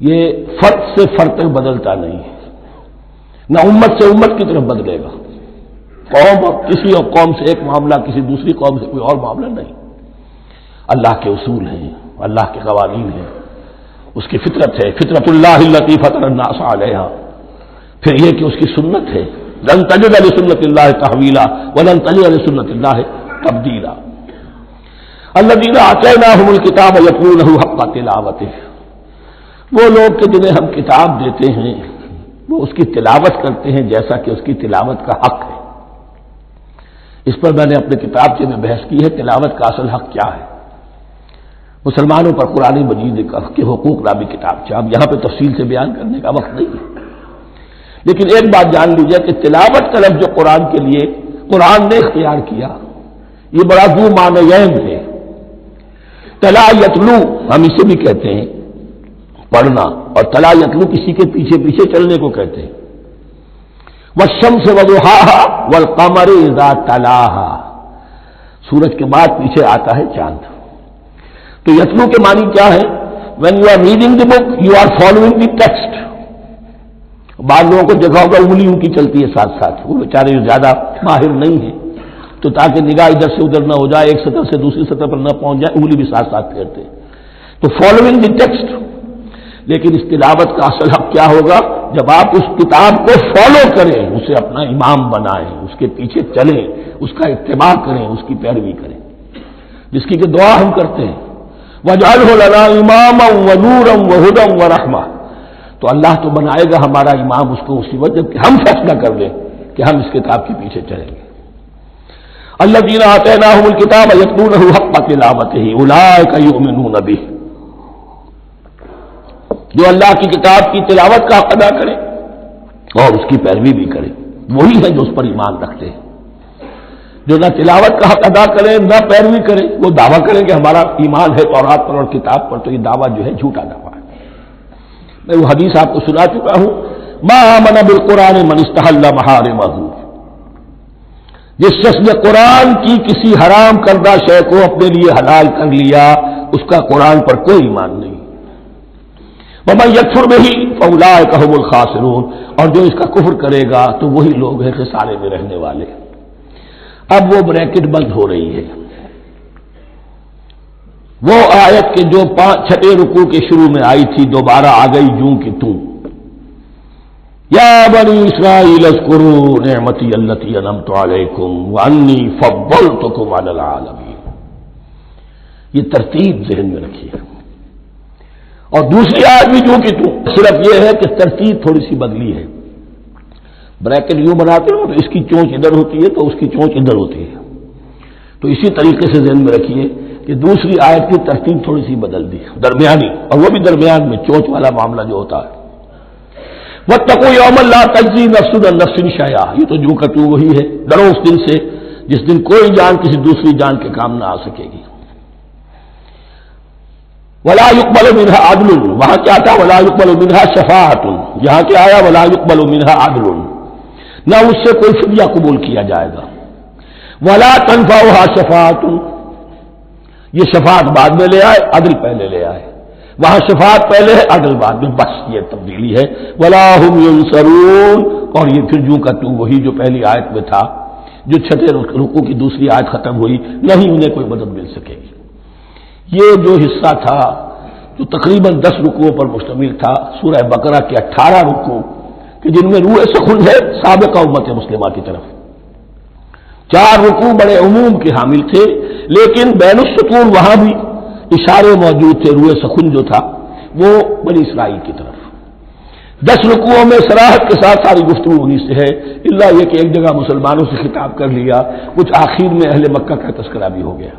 یہ فرد سے فرد تک بدلتا نہیں ہے, نہ امت سے امت کی طرف بدلے گا. قوم اور کسی اور قوم سے ایک معاملہ, کسی دوسری قوم سے کوئی اور معاملہ نہیں. اللہ کے اصول ہیں, اللہ کے قوانین ہیں, اس کی فطرت ہے, فطرت اللہ التی فطر الناس علیہا. پھر یہ کہ اس کی سنت ہے, لن تجد لسنت اللہ تحویلا ولن تجد لسنت اللہ تبدیلا. الذین آتیناہم الکتاب یتلونہ حق تلاوتہ, وہ لوگ کہ جنہیں ہم کتاب دیتے ہیں وہ اس کی تلاوت کرتے ہیں جیسا کہ اس کی تلاوت کا حق ہے. اس پر میں نے اپنے کتابچے میں بحث کی ہے, تلاوت کا اصل حق کیا ہے. مسلمانوں پر قرآن مجید کے حقوق نامی کتابچہ, اب یہاں پہ تفصیل سے بیان کرنے کا وقت نہیں ہے, لیکن ایک بات جان لیجیے کہ تلاوت کا لفظ جو قرآن کے لیے قرآن نے اختیار کیا یہ بڑا ذو معنیین ہے. تلا یتلو ہم اسے بھی کہتے ہیں پڑھنا, اور تلا یتلو کسی کے پیچھے پیچھے چلنے کو کہتے ہیں. والشمس وضحاها والقمر اذا تلاها, سورج کے بعد پیچھے آتا ہے چاند. تو یتلو کے معنی کیا ہے؟ when you are reading the book you are following the text. بعض لوگوں کو دیکھا ہوگا انگلی ان کی چلتی ہے ساتھ ساتھ, وہ بیچارے جو زیادہ ماہر نہیں ہیں تو تاکہ نگاہ ادھر سے ادھر نہ ہو جائے, ایک سطح سے دوسری سطح پر نہ پہنچ جائے, انگلی بھی ساتھ ساتھ پھیرتے ہیں. تو فالوئنگ دی ٹیکسٹ. لیکن اس تلاوت کا اصل حق کیا ہوگا؟ جب آپ اس کتاب کو فالو کریں, اسے اپنا امام بنائیں, اس کے پیچھے چلیں, اس کا اتباع کریں, اس کی پیروی کریں, جس کی کہ دعا ہم کرتے ہیں وَاجْعَلْهُ لَنَا إِمَامًا وَنُورًا وَهُدًى وَرَحْمَةً. تو اللہ تو بنائے گا ہمارا امام اس کو اسی وقت جب کہ ہم فیصلہ کر لیں کہ ہم اس کتاب کے پیچھے چلیں گے. الذین آتیناہم الکتاب یتلونہ حق تلاوتہ اولئک یؤمنون بہ, جو اللہ کی کتاب کی تلاوت کا حق ادا کریں اور اس کی پیروی بھی کریں. وہی ہے جو اس پر ایمان رکھتے ہیں. جو نہ تلاوت کا حق ادا کریں نہ پیروی کریں، وہ دعویٰ کریں کہ ہمارا ایمان ہے تورات پر اور کتاب پر، تو یہ دعویٰ جو ہے جھوٹا دعویٰ ہے. میں وہ حدیث آپ کو سنا چکا ہوں، ما آمن بالقرآن من استحل محارمہ. جس شخص نے قرآن کی کسی حرام کردہ شے کو اپنے لیے حلال کر لیا، اس کا قرآن پر کوئی ایمان نہیں. ومن یکفر بہ فاولئک ھم الخاسرون، اور جو اس کا کفر کرے گا تو وہی لوگ ہیں خسارے میں رہنے والے. اب وہ بریکٹ بند ہو رہی ہے. وہ آیت کے جو 6 رکوع کے شروع میں آئی تھی دوبارہ آ گئی یوں کہ توں. یا بنی اسرائیل اذکروا نعمتی التی انعمت علیکم وانی فضلتکم علی العالمین. یہ ترتیب ذہن میں رکھیے. اور دوسری آیت بھی جو کہ توں، صرف یہ ہے کہ ترتیب تھوڑی سی بدلی ہے. بریکٹ یوں بناتے ہو تو اس کی چونچ ادھر ہوتی ہے تو اس کی چونچ ادھر ہوتی ہے. تو اسی طریقے سے ذہن میں رکھیے کہ دوسری آیت کی ترتیب تھوڑی سی بدل دی، درمیانی، اور وہ بھی درمیان میں چونچ والا معاملہ جو ہوتا ہے. واتقوا یوما لا تجزی نفس عن نفس شیئا، یہ تو جو کہ تو وہی ہے. ڈرو اس دن سے جس دن کوئی جان کسی دوسری جان کے کام نہ آ سکے گی. ولا يقبل منها عدل، وہاں کیا تھا ولا يقبل منها شفاعۃ، یہاں کیا آیا ولا يقبل منها عدل، نہ اس سے کوئی فدیہ قبول کیا جائے گا. ولا تنفعها شفاعۃ، یہ شفاعت بعد میں لے آئے، عدل پہلے لے آئے. وہاں شفاعت پہلے ہے، عدل بعد میں، بس یہ تبدیلی ہے. ولا هم ينصرون، اور یہ پھر جو کا تو وہی جو پہلی آیت میں تھا، جو 6 رکوع کی دوسری آیت ختم ہوئی، نہیں انہیں کوئی مدد مل سکے گی. یہ جو حصہ تھا جو تقریباً 10 رکوعوں پر مشتمل تھا، سورہ بقرہ کے 18 رکوع کہ جن میں روح سخن ہے سابقہ امت مسلمہ کی طرف. 4 رکوع بڑے عموم کے حامل تھے، لیکن بین السطور وہاں بھی اشارے موجود تھے. روح سخن جو تھا وہ بنی اسرائیل کی طرف. 10 رکوعوں میں صراحت کے ساتھ ساری گفتگو انہی سے ہے، الا یہ کہ ایک جگہ مسلمانوں سے خطاب کر لیا، کچھ آخر میں اہل مکہ کا تذکرہ بھی ہو گیا.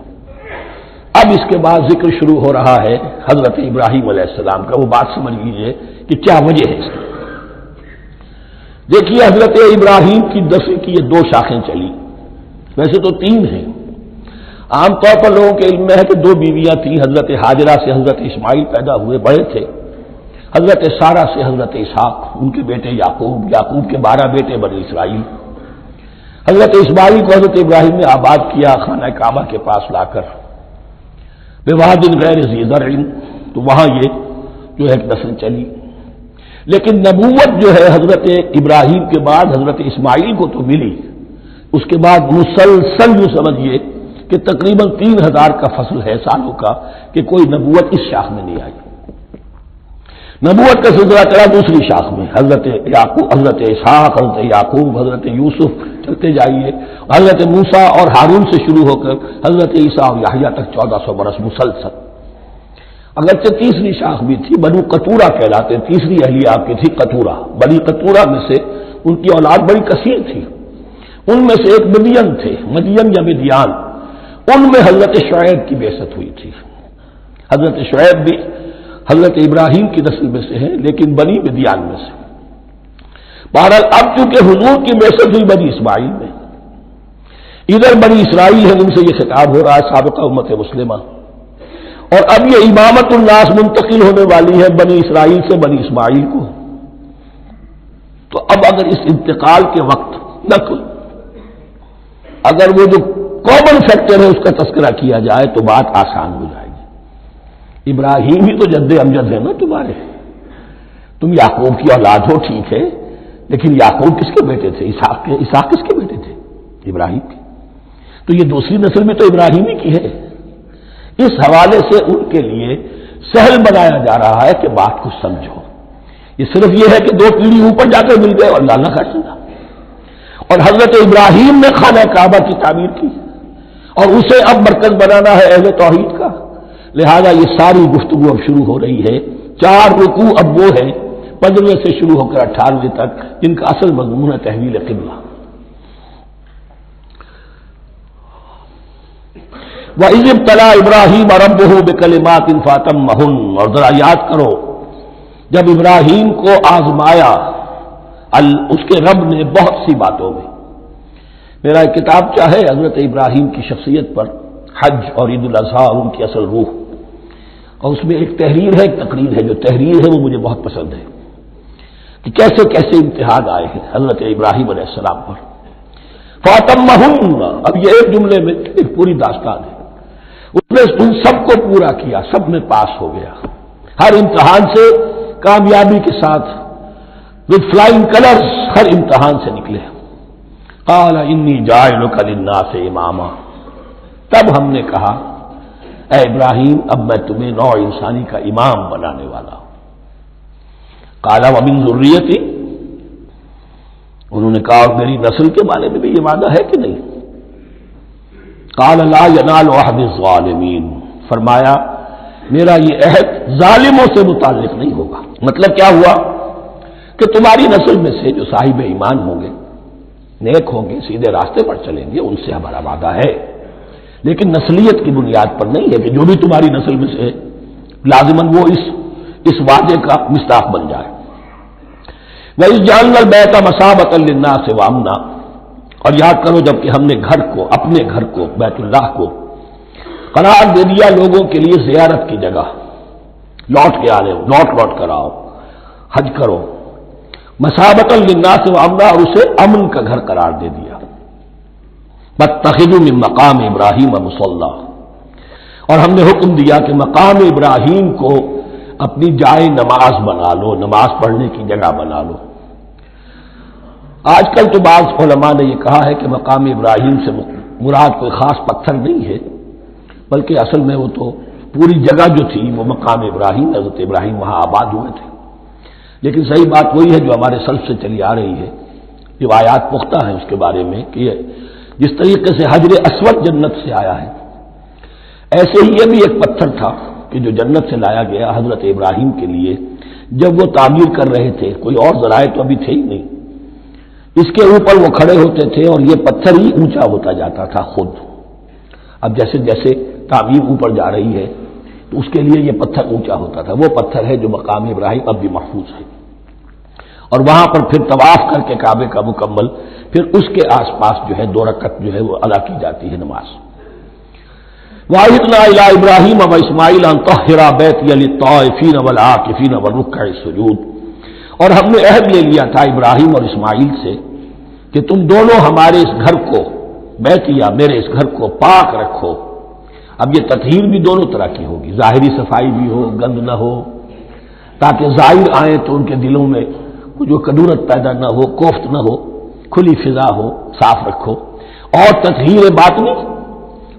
اب اس کے بعد ذکر شروع ہو رہا ہے حضرت ابراہیم علیہ السلام کا. وہ بات سمجھ لیجیے کہ کیا وجہ ہے اس کی. دیکھیے حضرت ابراہیم کی دفع کی یہ 2 شاخیں چلی، ویسے تو 3 ہیں. عام طور پر لوگوں کے علم میں ہے کہ 2 بیویاں تھیں. حضرت ہاجرہ سے حضرت اسماعیل پیدا ہوئے، بڑے تھے. حضرت سارہ سے حضرت اسحاق، ان کے بیٹے یعقوب، یعقوب کے 12 بیٹے بنی اسرائیل. حضرت اسماعیل کو حضرت ابراہیم نے آباد کیا خانہ کعبہ کے پاس لا کر، بواد غیر ذی زرع، تو وہاں یہ جو ہے نسل چلی. لیکن نبوت جو ہے حضرت ابراہیم کے بعد حضرت اسماعیل کو تو ملی، اس کے بعد مسلسل جو سمجھیے کہ تقریباً 3000 کا فصل ہے سالوں کا کہ کوئی نبوت اس شاخ میں نہیں آئی. نبوت کا سلسلہ چلا دوسری شاخ میں، حضرت یعقوب، حضرت اسحاق، حضرت یعقوب، حضرت یوسف، چلتے جائیے. حضرت موسیٰ اور ہارون سے شروع ہو کر حضرت عیسیٰ اور یحییٰ تک 1400 برس مسلسل. اگرچہ تیسری شاخ بھی تھی، بنو قطورہ کہلاتے، تیسری اہلیہ آپ کی تھی قطورہ. بنی قطورہ میں سے ان کی اولاد بڑی کثیر تھی. ان میں سے ایک مدین تھے، مدین یا مدیان، ان میں حضرت شعیب کی بعثت ہوئی تھی. حضرت شعیب بھی حضرت ابراہیم کی نسل میں سے ہیں لیکن بنی مدیان میں سے. بہرحال اب چونکہ حضور کی بعثت ہوئی بنی اسماعیل میں، ادھر بنی اسرائیل ہے، ان سے یہ خطاب ہو رہا ہے سابقہ امت مسلمہ. اور اب یہ امامت الناس منتقل ہونے والی ہے بنی اسرائیل سے بنی اسماعیل کو. تو اب اگر اس انتقال کے وقت نقل، اگر وہ جو کامن فیکٹر ہے اس کا تذکرہ کیا جائے تو بات آسان ہو جائے گی. ابراہیم ہی تو جد امجد ہے نا تمہارے، تم یعقوب کی اولاد ہو ٹھیک ہے، لیکن یعقوب کس کے بیٹے تھے؟ اسحاق کس کے بیٹے تھے؟ ابراہیم کے. تو یہ دوسری نسل بھی تو ابراہیم ہی کی ہے. اس حوالے سے ان کے لیے سہل بنایا جا رہا ہے کہ بات کو سمجھو. یہ صرف یہ ہے کہ 2 پیڑھی اوپر جا کر مل گئے اور اللہ نہ کر سکا. اور حضرت ابراہیم نے خانہ کعبہ کی تعمیر کی اور اسے اب مرکز بنانا ہے اہل توحید کا. لہذا یہ ساری گفتگو اب شروع ہو رہی ہے. 4 رکوع اب وہ ہے 15 سے شروع ہو کر 18 تک جن کا اصل مضمون ہے تحویل قبلہ. وَإِذِ ابْتَلَىٰ إِبْرَاهِيمَ رَبُّهُ بِكَلِمَاتٍ فَأَتَمَّهُنَّ، اور ذرا یاد کرو جب ابراہیم کو آزمایا اس کے رب نے بہت سی باتوں میں. میرا ایک کتاب چاہے حضرت ابراہیم کی شخصیت پر، حج اور عید الاضحیٰ اور ان کی اصل روح، اور اس میں ایک تحریر ہے، ایک تقریر ہے. جو تحریر ہے وہ مجھے بہت پسند ہے کہ کیسے کیسے امتحان آئے ہیں حضرت ابراہیم علیہ السلام پر. فَأَتَمَّهُنَّ، اب یہ ایک جملے میں ایک پوری داستان ہے. اس نے ان سب کو پورا کیا، سب میں پاس ہو گیا، ہر امتحان سے کامیابی کے ساتھ with flying colors ہر امتحان سے نکلے. قال انی جاعلک للناس اماما، تب ہم نے کہا اے ابراہیم اب میں تمہیں نوع انسانی کا امام بنانے والا ہوں. قال ومن ذریتی، انہوں نے کہا اور میری نسل کے بارے میں بھی یہ وعدہ ہے کہ نہیں؟ قال لا ینال عہد الظالمین، فرمایا میرا یہ عہد ظالموں سے متعلق نہیں ہوگا. مطلب کیا ہوا کہ تمہاری نسل میں سے جو صاحب ایمان ہوں گے، نیک ہوں گے، سیدھے راستے پر چلیں گے، ان سے ہمارا وعدہ ہے، لیکن نسلیت کی بنیاد پر نہیں ہے کہ جو بھی تمہاری نسل میں سے لازماً وہ اس وعدے کا مصداق بن جائے. وَإِذْ جَعَلْنَا الْبَيْتَ مَثَابَةً لِلنَّاسِ وَأَمْنًا، اور یاد کرو جب کہ ہم نے گھر کو، اپنے گھر کو، بیت اللہ کو قرار دے دیا لوگوں کے لیے زیارت کی جگہ، لوٹ کے آنے، لوٹ کر آؤ، حج کرو. مثابۃ للناس وامنا، اور اسے امن کا گھر قرار دے دیا. واتخذوا من مقام ابراہیم مصلی، اور ہم نے حکم دیا کہ مقام ابراہیم کو اپنی جائے نماز بنا لو، نماز پڑھنے کی جگہ بنا لو. آج کل تو بعض علماء نے یہ کہا ہے کہ مقام ابراہیم سے مراد کوئی خاص پتھر نہیں ہے، بلکہ اصل میں وہ تو پوری جگہ جو تھی وہ مقام ابراہیم، حضرت ابراہیم وہاں آباد ہوئے تھے. لیکن صحیح بات وہی ہے جو ہمارے سلف سے چلی آ رہی ہے، روایات پختہ ہیں اس کے بارے میں کہ جس طریقے سے حجر اسود جنت سے آیا ہے، ایسے ہی یہ بھی ایک پتھر تھا کہ جو جنت سے لایا گیا حضرت ابراہیم کے لیے جب وہ تعمیر کر رہے تھے. کوئی اور ذرائع تو ابھی تھے ہی نہیں، اس کے اوپر وہ کھڑے ہوتے تھے اور یہ پتھر ہی اونچا ہوتا جاتا تھا خود. اب جیسے جیسے تعمیر اوپر جا رہی ہے تو اس کے لیے یہ پتھر اونچا ہوتا تھا. وہ پتھر ہے جو مقام ابراہیم اب بھی محفوظ ہے، اور وہاں پر پھر طواف کر کے کعبے کا مکمل، پھر اس کے آس پاس جو ہے 2 رکعت جو ہے وہ ادا کی جاتی ہے نماز. وَعَهِدْنَا إِلَىٰ إِبْرَاهِيمَ وَإِسْمَاعِيلَ أَن طَهِّرَا بَيْتِيَ لِلطَّائِفِينَ وَالْعَاكِفِينَ وَالرُّكَّعِ السُّجُودِ، اور ہم نے عہد لے لیا تھا ابراہیم اور اسماعیل سے کہ تم دونوں ہمارے اس گھر کو، بیتیا میرے اس گھر کو پاک رکھو. اب یہ تطہیر بھی دونوں طرح کی ہوگی، ظاہری صفائی بھی ہو، گند نہ ہو، تاکہ زائر آئیں تو ان کے دلوں میں جو کدورت پیدا نہ ہو، کوفت نہ ہو، کھلی فضا ہو، صاف رکھو. اور تطہیر باطنی،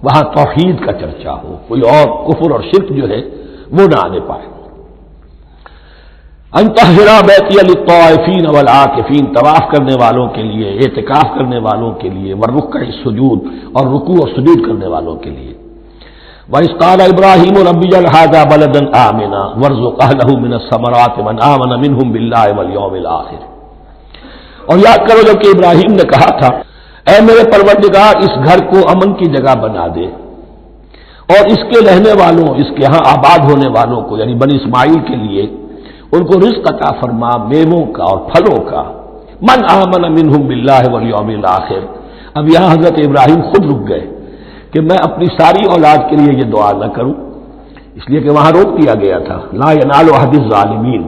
وہاں توحید کا چرچا ہو، کوئی اور کفر اور شرک جو ہے وہ نہ آنے پائے. ان طہرا بیتی للطائفین والعاکفین، طواف کرنے والوں کے لیے، اعتکاف کرنے والوں کے لیے، والرکع السجود، اور رکوع اور سجود کرنے والوں کے لیے. وَإِذْ قَالَ إِبْرَاهِيمُ رَبِّ اجْعَلْ هَٰذَا بَلَدًا آمِنًا وَارْزُقْ أَهْلَهُ مِنَ الثَّمَرَاتِ مَنْ آمَنَ مِنْهُمْ بِاللَّهِ وَالْيَوْمِ الْآخِرِ. اور یاد کرو جب کہ ابراہیم نے کہا تھا اے میرے پروردگار اس گھر کو امن کی جگہ بنا دے، اور اس کے رہنے والوں، اس کے ہاں آباد ہونے والوں کو یعنی بنی اسماعیل کے لیے ان کو رزق عطا فرما، میووں کا اور پھلوں کا. من آمن منہم باللہ والیوم الآخر. اب یہاں حضرت ابراہیم خود رک گئے کہ میں اپنی ساری اولاد کے لیے یہ دعا نہ کروں، اس لیے کہ وہاں روک دیا گیا تھا لا ینال عہد الظالمین.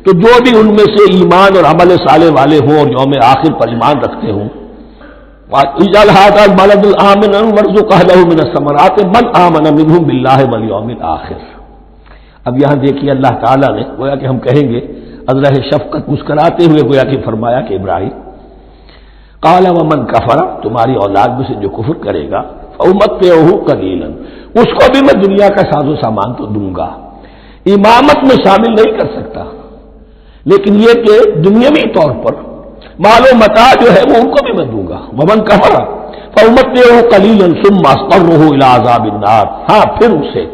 تو جو بھی ان میں سے ایمان اور عمل صالح والے ہوں اور یوم آخر پر ایمان رکھتے ہوں، اجعل هذا البلد آمنا وارزق اهله من الثمرات من آمن منهم باللہ والیوم الآخر. اب یہاں دیکھیے اللہ تعالیٰ نے گویا کہ ہم کہیں گے ازرہ شفقت مسکراتے ہوئے گویا کہ فرمایا کہ ابراہیم قال ومن کفر، تمہاری اولاد میں سے جو کفر کرے گا فأمتعه قلیلا، اس کو بھی میں دنیا کا ساز و سامان تو دوں گا، امامت میں شامل نہیں کر سکتا، لیکن یہ کہ دنیاوی طور پر مال و متاع جو ہے وہ ان کو بھی میں دوں گا. ومن کفر فأمتعه قلیلا ثم اضطره الى عذاب النار، ہاں پھر اسے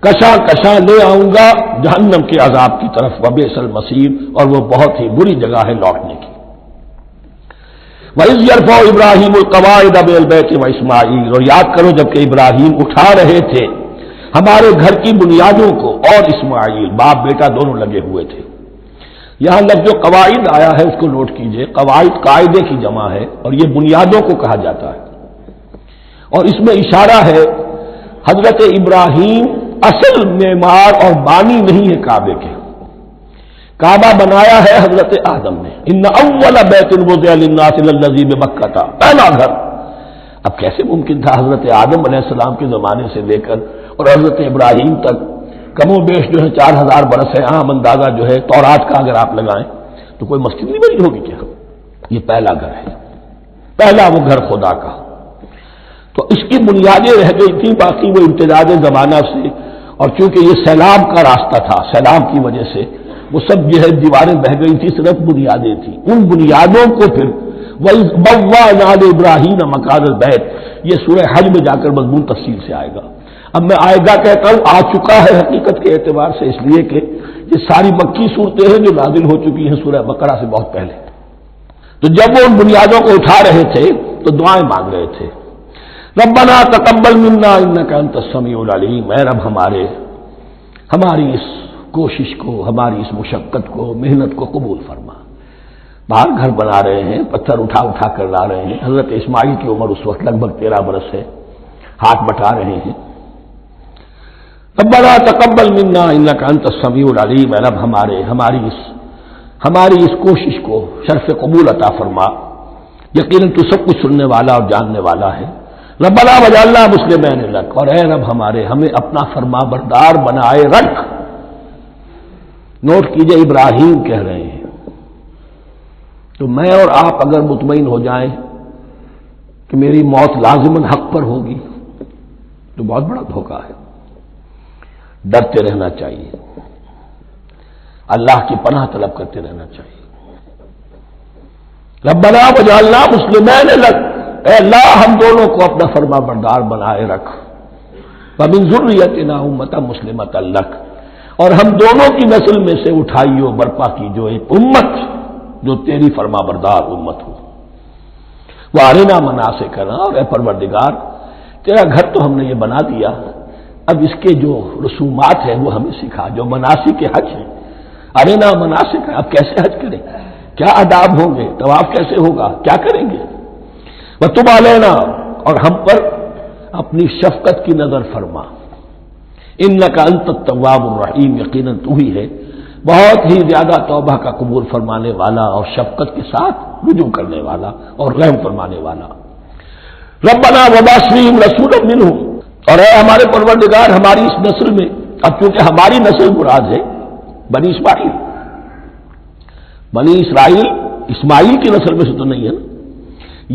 کشاں لے آؤں گا جہنم کے عذاب کی طرف. وبئس المصیر، اور وہ بہت ہی بری جگہ ہے لوٹنے کی. وَإِذْ يَرْفَعُ إِبْرَاهِيمُ الْقَوَاعِدَ مِنَ الْبَيْتِ وَإِسْمَاعِيلُ، اور یاد کرو جب کہ ابراہیم اٹھا رہے تھے ہمارے گھر کی بنیادوں کو، اور اسماعیل باپ بیٹا دونوں لگے ہوئے تھے. یہاں لفظ جو قواعد آیا ہے اس کو نوٹ کیجئے. قواعد قاعدے کی جمع ہے اور یہ بنیادوں کو کہا جاتا ہے. اور اس میں اشارہ ہے حضرت ابراہیم اصل معمار اور بانی نہیں ہے کعبے کے. کعبہ بنایا ہے حضرت آدم نے. ان اول بیت وضع للناس للذی ببکہ، پہلا گھر. اب کیسے ممکن تھا حضرت آدم علیہ السلام کے زمانے سے لے کر اور حضرت ابراہیم تک کم و بیش جو ہے 4000 برس ہے. عام اندازہ جو ہے تورات کا اگر آپ لگائیں تو کوئی مسجد نہیں بنی ہوگی کیا؟ یہ پہلا گھر ہے، پہلا وہ گھر خدا کا. تو اس کی بنیادیں رہ گئی تھیں، باقی وہ امتداد زمانہ سے. اور چونکہ یہ سیلاب کا راستہ تھا، سیلاب کی وجہ سے وہ سب جو ہے دیواریں بہہ گئی تھی، صرف بنیادیں تھیں. ان بنیادوں کو پھر وَإِذْ ابراہیم مکان البیت، یہ سورہ حج میں جا کر مضمون تفصیل سے آئے گا. اب میں آئے گا کہتا ہوں، آ چکا ہے حقیقت کے اعتبار سے، اس لیے کہ یہ ساری مکی صورتیں ہیں جو نازل ہو چکی ہیں سورہ بقرہ سے بہت پہلے. تو جب وہ ان بنیادوں کو اٹھا رہے تھے تو دعائیں مانگ رہے تھے. ربنا تقبل منا انک انت السمیع العلیم، اے رب ہماری اس کوشش کو، ہماری اس مشقت کو، محنت کو قبول فرما. باہر گھر بنا رہے ہیں، پتھر اٹھا اٹھا کر لا رہے ہیں. حضرت اسماعیل کی عمر اس وقت لگ بھگ 13 برس ہے، ہاتھ بٹا رہے ہیں. ربنا تقبل منا انک انت السمیع العلیم، اے رب ہماری اس کوشش کو شرف قبول عطا فرما، یقیناً تو سب کچھ سننے والا اور جاننے والا ہے. ربنا وجعلنا مسلمین لک، اور اے رب ہمیں اپنا فرما بردار بنائے رکھ. نوٹ کیجئے ابراہیم کہہ رہے ہیں. تو میں اور آپ اگر مطمئن ہو جائیں کہ میری موت لازماً حق پر ہوگی تو بہت بڑا دھوکہ ہے. ڈرتے رہنا چاہیے، اللہ کی پناہ طلب کرتے رہنا چاہیے. ربنا وجعلنا مسلمین لک، اے اللہ ہم دونوں کو اپنا فرما بردار بنائے رکھ. ومن ذریتنا امۃ مسلمۃ لک، اور ہم دونوں کی نسل میں سے اٹھائیو برپا کی جو ایک امت جو تیری فرما بردار امت ہو. وارنا مناسکنا، اور اے پروردگار تیرا گھر تو ہم نے یہ بنا دیا، اب اس کے جو رسومات ہیں وہ ہمیں سکھا، جو مناسک کے حج ہیں. ارنا مناسک، اب کیسے حج کریں، کیا آداب ہوں گے، طواف کیسے ہوگا، کیا کریں گے. وتب علینا، اور ہم پر اپنی شفقت کی نظر فرما. انک انت التواب الرحیم، یقیناً تو ہی ہے بہت ہی زیادہ توبہ کا قبول فرمانے والا اور شفقت کے ساتھ رجوع کرنے والا اور رحم فرمانے والا. ربنا وبعث فیہم رسولا منہم، اور اے ہمارے پروردگار ہماری اس نسل میں، اب چونکہ ہماری نسل مراد ہے بنی اسرائیل اسماعیل کی نسل میں سے تو نہیں ہے نا،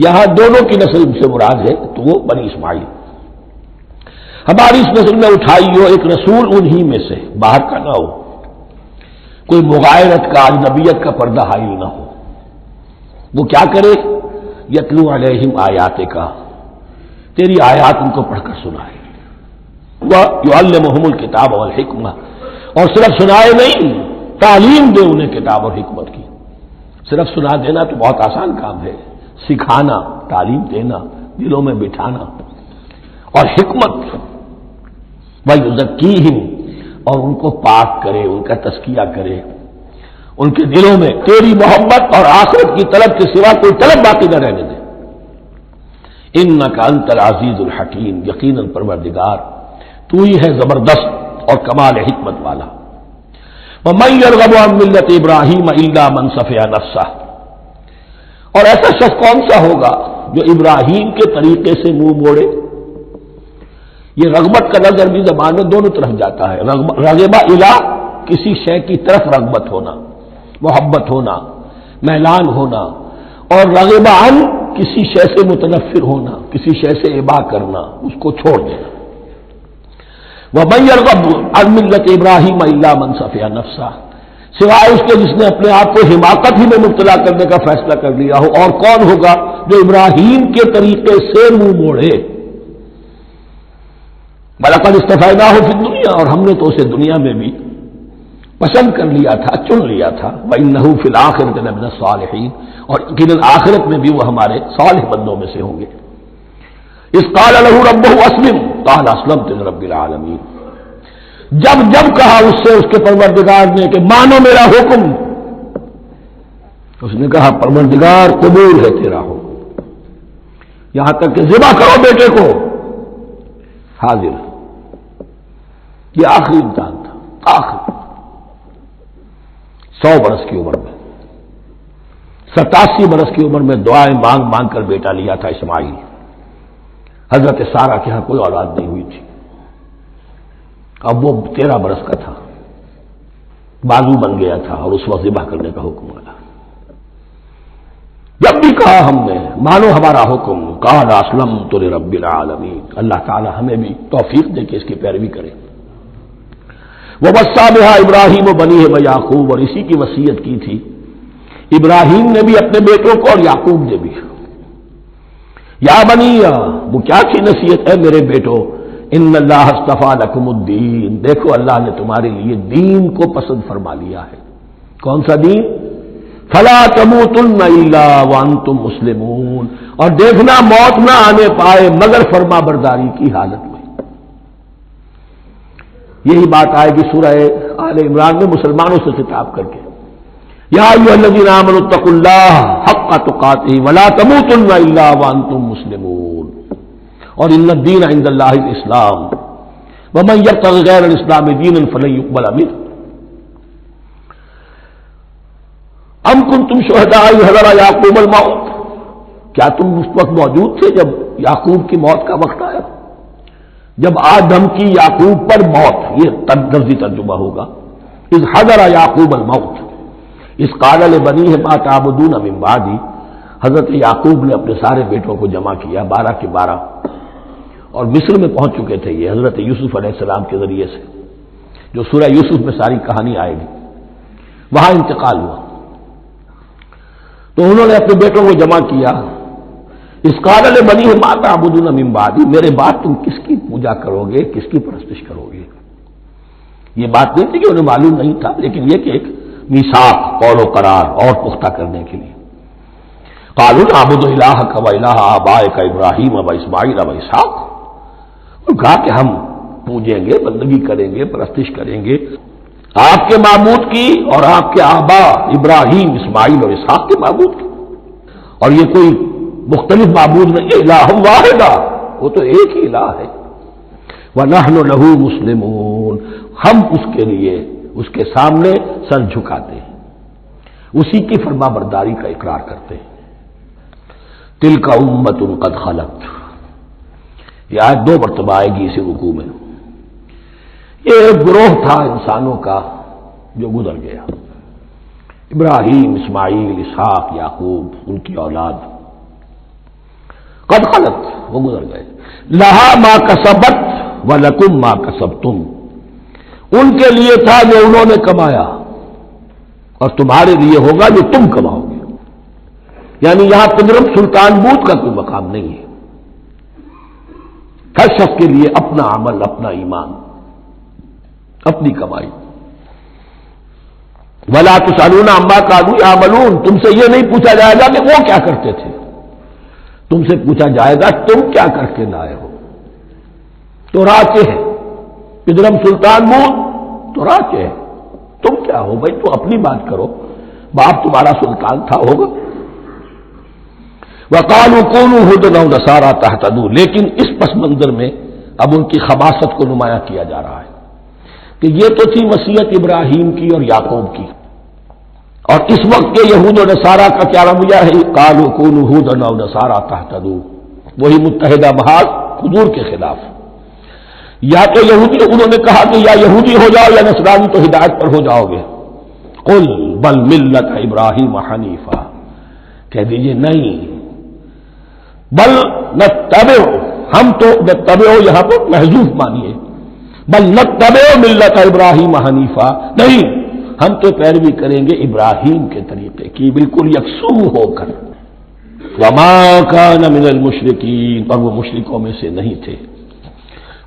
یہاں دونوں کی نسل سے مراد ہے تو وہ بنی اسماعیل. ہماری اس نسل میں اٹھائی ہو ایک رسول انہی میں سے، باہر کا نہ ہو، کوئی مغایرت کا اجنبیت کا پردہ حائل نہ ہو. وہ کیا کرے، یتلو علیہم آیاتک، تیری آیات ان کو پڑھ کر سنائے. وَيُعَلِّمُهُمُ الْكِتَابَ وَالْحِکْمَةَ، اور صرف سنائے نہیں، تعلیم دے انہیں کتاب اور حکمت کی. صرف سنا دینا تو بہت آسان کام ہے، سکھانا، تعلیم دینا، دلوں میں بٹھانا. اور حکمت، وَيُزَكِّيهِمْ، اور ان کو پاک کرے، ان کا تزکیہ کرے، ان کے دلوں میں تیری محبت اور آخرت کی طلب کے سوا کوئی طلب باقی نہ رہنے دے. انک انت العزیز الحکیم، یقیناً پروردگار تو ہی ہے زبردست اور کمال حکمت والا. وَمَن يَرْغَبُ عَن مِّلَّةِ إِبْرَاهِيمَ إِلَّا مَن سَفِهَ نَفْسَهُ، اور ایسا شخص کون سا ہوگا جو ابراہیم کے طریقے سے منہ موڑے. یہ رغبت کا لفظ عربی زبان میں دونوں طرف جاتا ہے. رغبہ الا، کسی شے کی طرف رغبت ہونا، محبت ہونا، میلان ہونا، اور رغبہ عن، کسی شے سے متنفر ہونا، کسی شے سے ابا کرنا، اس کو چھوڑ دینا. وَمَن يَرْغَبُ عَن مِّلَّةِ إِبْرَاهِيمَ إِلَّا مَن سَفِهَ نَفْسَهُ، سوائے اس کے جس نے اپنے آپ کو حماقت ہی میں مبتلا کرنے کا فیصلہ کر لیا ہو. اور کون ہوگا جو ابراہیم کے طریقے سے منہ موڑے. وَلَقَدِ اصْطَفَيْنَاهُ فِي الدُّنْيَا، اور ہم نے تو اسے دنیا میں بھی پسند کر لیا تھا، چن لیا تھا. وَإِنَّهُ فِي الْآخِرَةِ لَمِنَ الصَّالِحِينَ، اور یقیناً آخرت میں بھی وہ ہمارے صالح بندوں میں سے ہوں گے. اذ قال له ربه اسلم قال اسلمت لرب العالمین، جب کہا اس سے اس کے پروردگار نے کہ مانو میرا حکم، اس نے کہا پروردگار قبول ہے تیرا ہو، یہاں تک کہ ذبح کرو بیٹے کو، حاضر۔ یہ آخری امتحان تھا، آخری 100 برس کی عمر میں، 87 برس کی عمر میں دعائیں مانگ مانگ کر بیٹا لیا تھا اسماعیل۔ حضرت سارہ کے ہاں کوئی اولاد نہیں ہوئی تھی، اب وہ 13 برس کا تھا، بازو بن گیا تھا اور اس وقت ذبح کرنے کا حکم آیا۔ جب بھی کہا ہم نے مانو ہمارا حکم، قال اسلمت لرب العالمین، اللہ تعالی ہمیں بھی توفیق دے کہ اس کی پیروی کریں۔ ووصى بها ابراہیم وبنیہ ویعقوب، اور اسی کی وصیت کی تھی ابراہیم نے بھی اپنے بیٹوں کو اور یعقوب نے بھی۔ یا بنی، وہ کیا کی نصیحت ہے میرے بیٹو، ان اللہ اصطفیٰ لکم الدین، دیکھو اللہ نے تمہارے لیے دین کو پسند فرما لیا ہے۔ کون سا دین؟ فلا تموتن الا وانتم مسلمون، اور دیکھنا موت نہ آنے پائے مگر فرما برداری کی حالت میں۔ یہی بات آئے گی سورہ آل عمران میں مسلمانوں سے خطاب کر کے، یا ایھا الذین آمنوا اتقوا اللہ حق تقاتہ ولا تموتن الا وانتم مسلمون، اور ان الدین عند اللہ الاسلام ومن یبتغ غیر الاسلام دینا فلن یقبل منہ۔ ام کنتم شہداء اذ حضر یعقوب الموت، کیا تم اس وقت موجود تھے جب یعقوب کی موت کا وقت آیا؟ جب آدم کی یعقوب پر موت، یہ لفظی ترجمہ ہوگا، اذ حضر یعقوب الموت اذ قال لبنیہ ما تعبدون من بعدی، حضرت یعقوب نے اپنے سارے بیٹوں کو جمع کیا، 12 کے 12، اور مصر میں پہنچ چکے تھے یہ حضرت یوسف علیہ السلام کے ذریعے سے، جو سورہ یوسف میں ساری کہانی آئے گی، وہاں انتقال ہوا۔ تو انہوں نے اپنے بیٹوں کو جمع کیا، اس قال لبنیہ ما تعبدون من بعدی، میرے بعد تم کس کی پوجا کرو گے، کس کی پرستش کرو گے؟ یہ بات نہیں تھی کہ انہیں معلوم نہیں تھا، لیکن یہ کہ ایک میثاق، قول و قرار اور پختہ کرنے کے لیے۔ قالوا نعبد الہک و الہ آبائک ابراہیم و اسماعیل و اسحاق، کہا کہ ہم پوجیں گے، بندگی کریں گے، پرستش کریں گے آپ کے معبود کی اور آپ کے آبا ابراہیم، اسماعیل اور اسحاق کے معبود کی، اور یہ کوئی مختلف معبود نہیں ہے، الہ واحد، وہ تو ایک ہی الہ ہے۔ وَنَحْنُ لَهُ مُسْلِمُونَ، ہم اس کے لیے اس کے سامنے سر جھکاتے ہیں، اسی کی فرما برداری کا اقرار کرتے ہیں۔ تِلْكَ أُمَّةٌ قَدْ خَلَتْ، یہ آیت 2 مرتبہ آئے گی اسی رکوع میں۔ یہ ایک گروہ تھا انسانوں کا جو گزر گیا، ابراہیم، اسماعیل، اسحاق، یعقوب، ان کی اولاد، قد خلت، وہ گزر گئے۔ لہا ما کسبت ولکم ما کسبتم، ان کے لیے تھا جو انہوں نے کمایا اور تمہارے لیے ہوگا جو تم کماؤ گے، یعنی یہاں پدرم سلطان بوت کا کوئی مقام نہیں ہے، ہر شخص کے لیے اپنا عمل، اپنا ایمان، اپنی کمائی۔ ولا تسألون عما كانوا يعملون، تم سے یہ نہیں پوچھا جائے گا کہ وہ کیا کرتے تھے، تم سے پوچھا جائے گا تم کیا کر کے لائے ہو۔ تو راچے ہے پدرم سلطان بوت، تو راچے ہے، تم کیا ہو بھائی، تو اپنی بات کرو، باپ تمہارا سلطان تھا، ہوگا۔ وقالوا كونوا هودا أو نصارى تهتدوا، لیکن اس پس منظر میں اب ان کی خباثت کو نمایاں کیا جا رہا ہے کہ یہ تو تھی وصیت ابراہیم کی اور یعقوب کی، اور اس وقت کے یہود و نصارہ کا کیا رویہ ہے؟ قالوا كونوا هودا أو نصارى تهتدوا، وہی متحدہ محاذ حضور کے خلاف، یا تو یہودی، انہوں نے کہا کہ یا یہودی ہو جاؤ یا نصرانی تو ہدایت پر ہو جاؤ گے۔ قل بل ملت ابراہیم حنیفہ، کہہ دیجئے نہیں، بل نتبع، ہم تو نتبع یہاں پر محذوف مانیے، بل نتبع ملت ابراہیم حنیفہ، نہیں، ہم تو پیروی کریں گے ابراہیم کے طریقے کی، بالکل یکسو ہو کر۔ وما کان من المشرکین، اور وہ مشرکوں میں سے نہیں تھے۔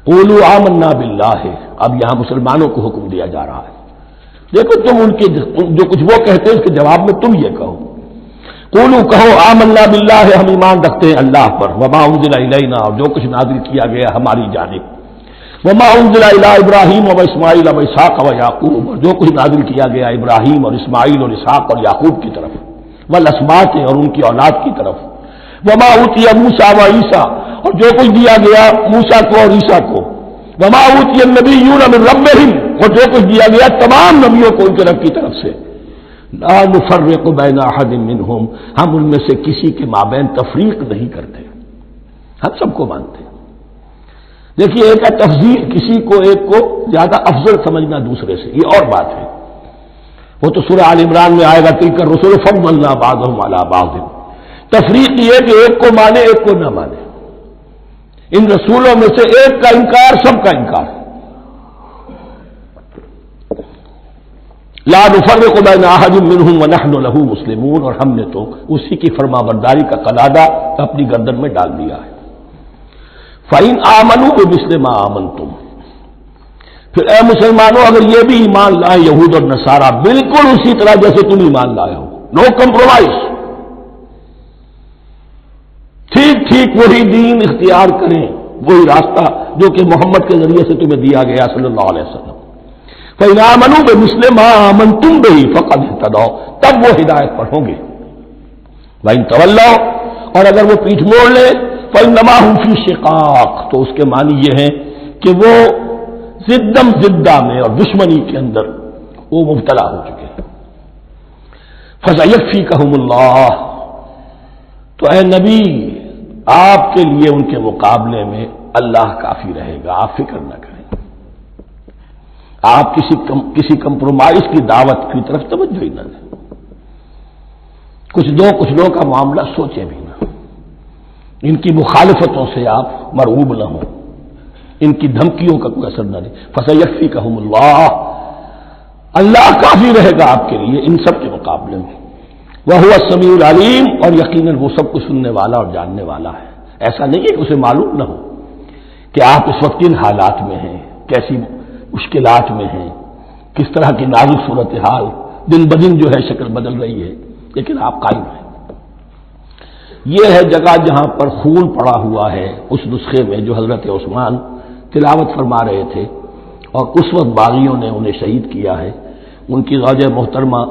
قولوا آمنا باللہ، اب یہاں مسلمانوں کو حکم دیا جا رہا ہے، دیکھو تم ان کے جو کچھ وہ کہتے ہیں اس کے جواب میں تم یہ کہو، قولوا کہو آمنا باللہ، ہم ایمان رکھتے ہیں اللہ پر، وما انزل الینا، اور جو کچھ نازل کیا گیا ہماری جانب، وما انزل الی ابراہیم و اسماعیل و اسحاق و یعقوب، اور جو کچھ نازل کیا گیا ابراہیم اور اسماعیل اور اسحاق اور یعقوب کی طرف، والاسباط اور ان کی اولاد کی طرف، وما اوتی موسیٰ و عیسیٰ اور جو کچھ دیا گیا موسیٰ کو اور عیسیٰ کو، وما اوتی النبیون من ربہم اور جو کچھ دیا گیا تمام نبیوں کو ان کے رب کی طرف سے، لا نفرق بین احد منہم ہم ان میں سے کسی کے مابین تفریق نہیں کرتے، ہم سب کو مانتے ہیں۔ دیکھیے ایک ہے تفضیل، کسی کو ایک کو زیادہ افضل سمجھنا دوسرے سے، یہ اور بات ہے، وہ تو سورہ آل عمران میں آئے گا تلک الرسل فضلنا بعضهم علی بعض۔ تفریق یہ کہ ایک کو مانے ایک کو نہ مانے، ان رسولوں میں سے ایک کا انکار سب کا انکار، لا نفرق بین احد منہم ونحن له مسلمون، اور ہم نے تو اسی کی فرما برداری کا قلادہ اپنی گردن میں ڈال دیا ہے۔ فَإِنْ آمَنُوا بِمِثْلِ مَا آمَنْتُمْ پھر اے مسلمانوں اگر یہ بھی ایمان لائے یہود اور نصارہ بالکل اسی طرح جیسے تم ایمان لائے ہو، نو کمپرومائز، ٹھیک ٹھیک وہی دین اختیار کریں، وہی راستہ جو کہ محمد کے ذریعے سے تمہیں دیا گیا صلی اللہ علیہ وسلم، فَإِنْ آمَنُوا بِمِثْلِ مَا آمَنْتُمْ بِهِ فَقَدِ اهْتَدَوْا تب وہ ہدایت پر ہوں گے، وَإِنْ تَوَلَّوْا اور اگر وہ پیٹھ موڑ لے فَإِنَّمَا هُمْ فِي شِقَاقٍ تو اس کے معنی یہ ہے کہ وہ زدم زدہ میں اور دشمنی کے اندر وہ مبتلا ہو چکے ہیں۔ فَسَيَكْفِيكَهُمُ اللَّهُ تو اے نبی آپ کے لیے ان کے مقابلے میں اللہ کافی رہے گا، آپ فکر نہ کریں، آپ کسی کمپرومائز کی دعوت کی طرف توجہ ہی نہ دیں، کچھ دو کا معاملہ سوچیں بھی نہ، ان کی مخالفتوں سے آپ مرعوب نہ ہوں، ان کی دھمکیوں کا کوئی اثر نہ دے۔ فَسَيَكْفِيكَهُمُ اللَّهُ اللہ کافی رہے گا آپ کے لیے ان سب کے مقابلے میں، وَهُوَ السَّمِيعُ الْعَلِيمُ اور یقیناً وہ سب کچھ سننے والا اور جاننے والا ہے۔ ایسا نہیں ہے کہ اسے معلوم نہ ہو کہ آپ اس وقت کن حالات میں ہیں، کیسی مشکلات میں ہیں، کس طرح کی نازک صورتحال دن بدن جو ہے شکل بدل رہی ہے، لیکن آپ قائم ہیں۔ یہ ہے جگہ جہاں پر خون پڑا ہوا ہے اس نسخے میں جو حضرت عثمان تلاوت فرما رہے تھے، اور اس وقت باغیوں نے انہیں شہید کیا ہے، ان کی زوجہ محترمہ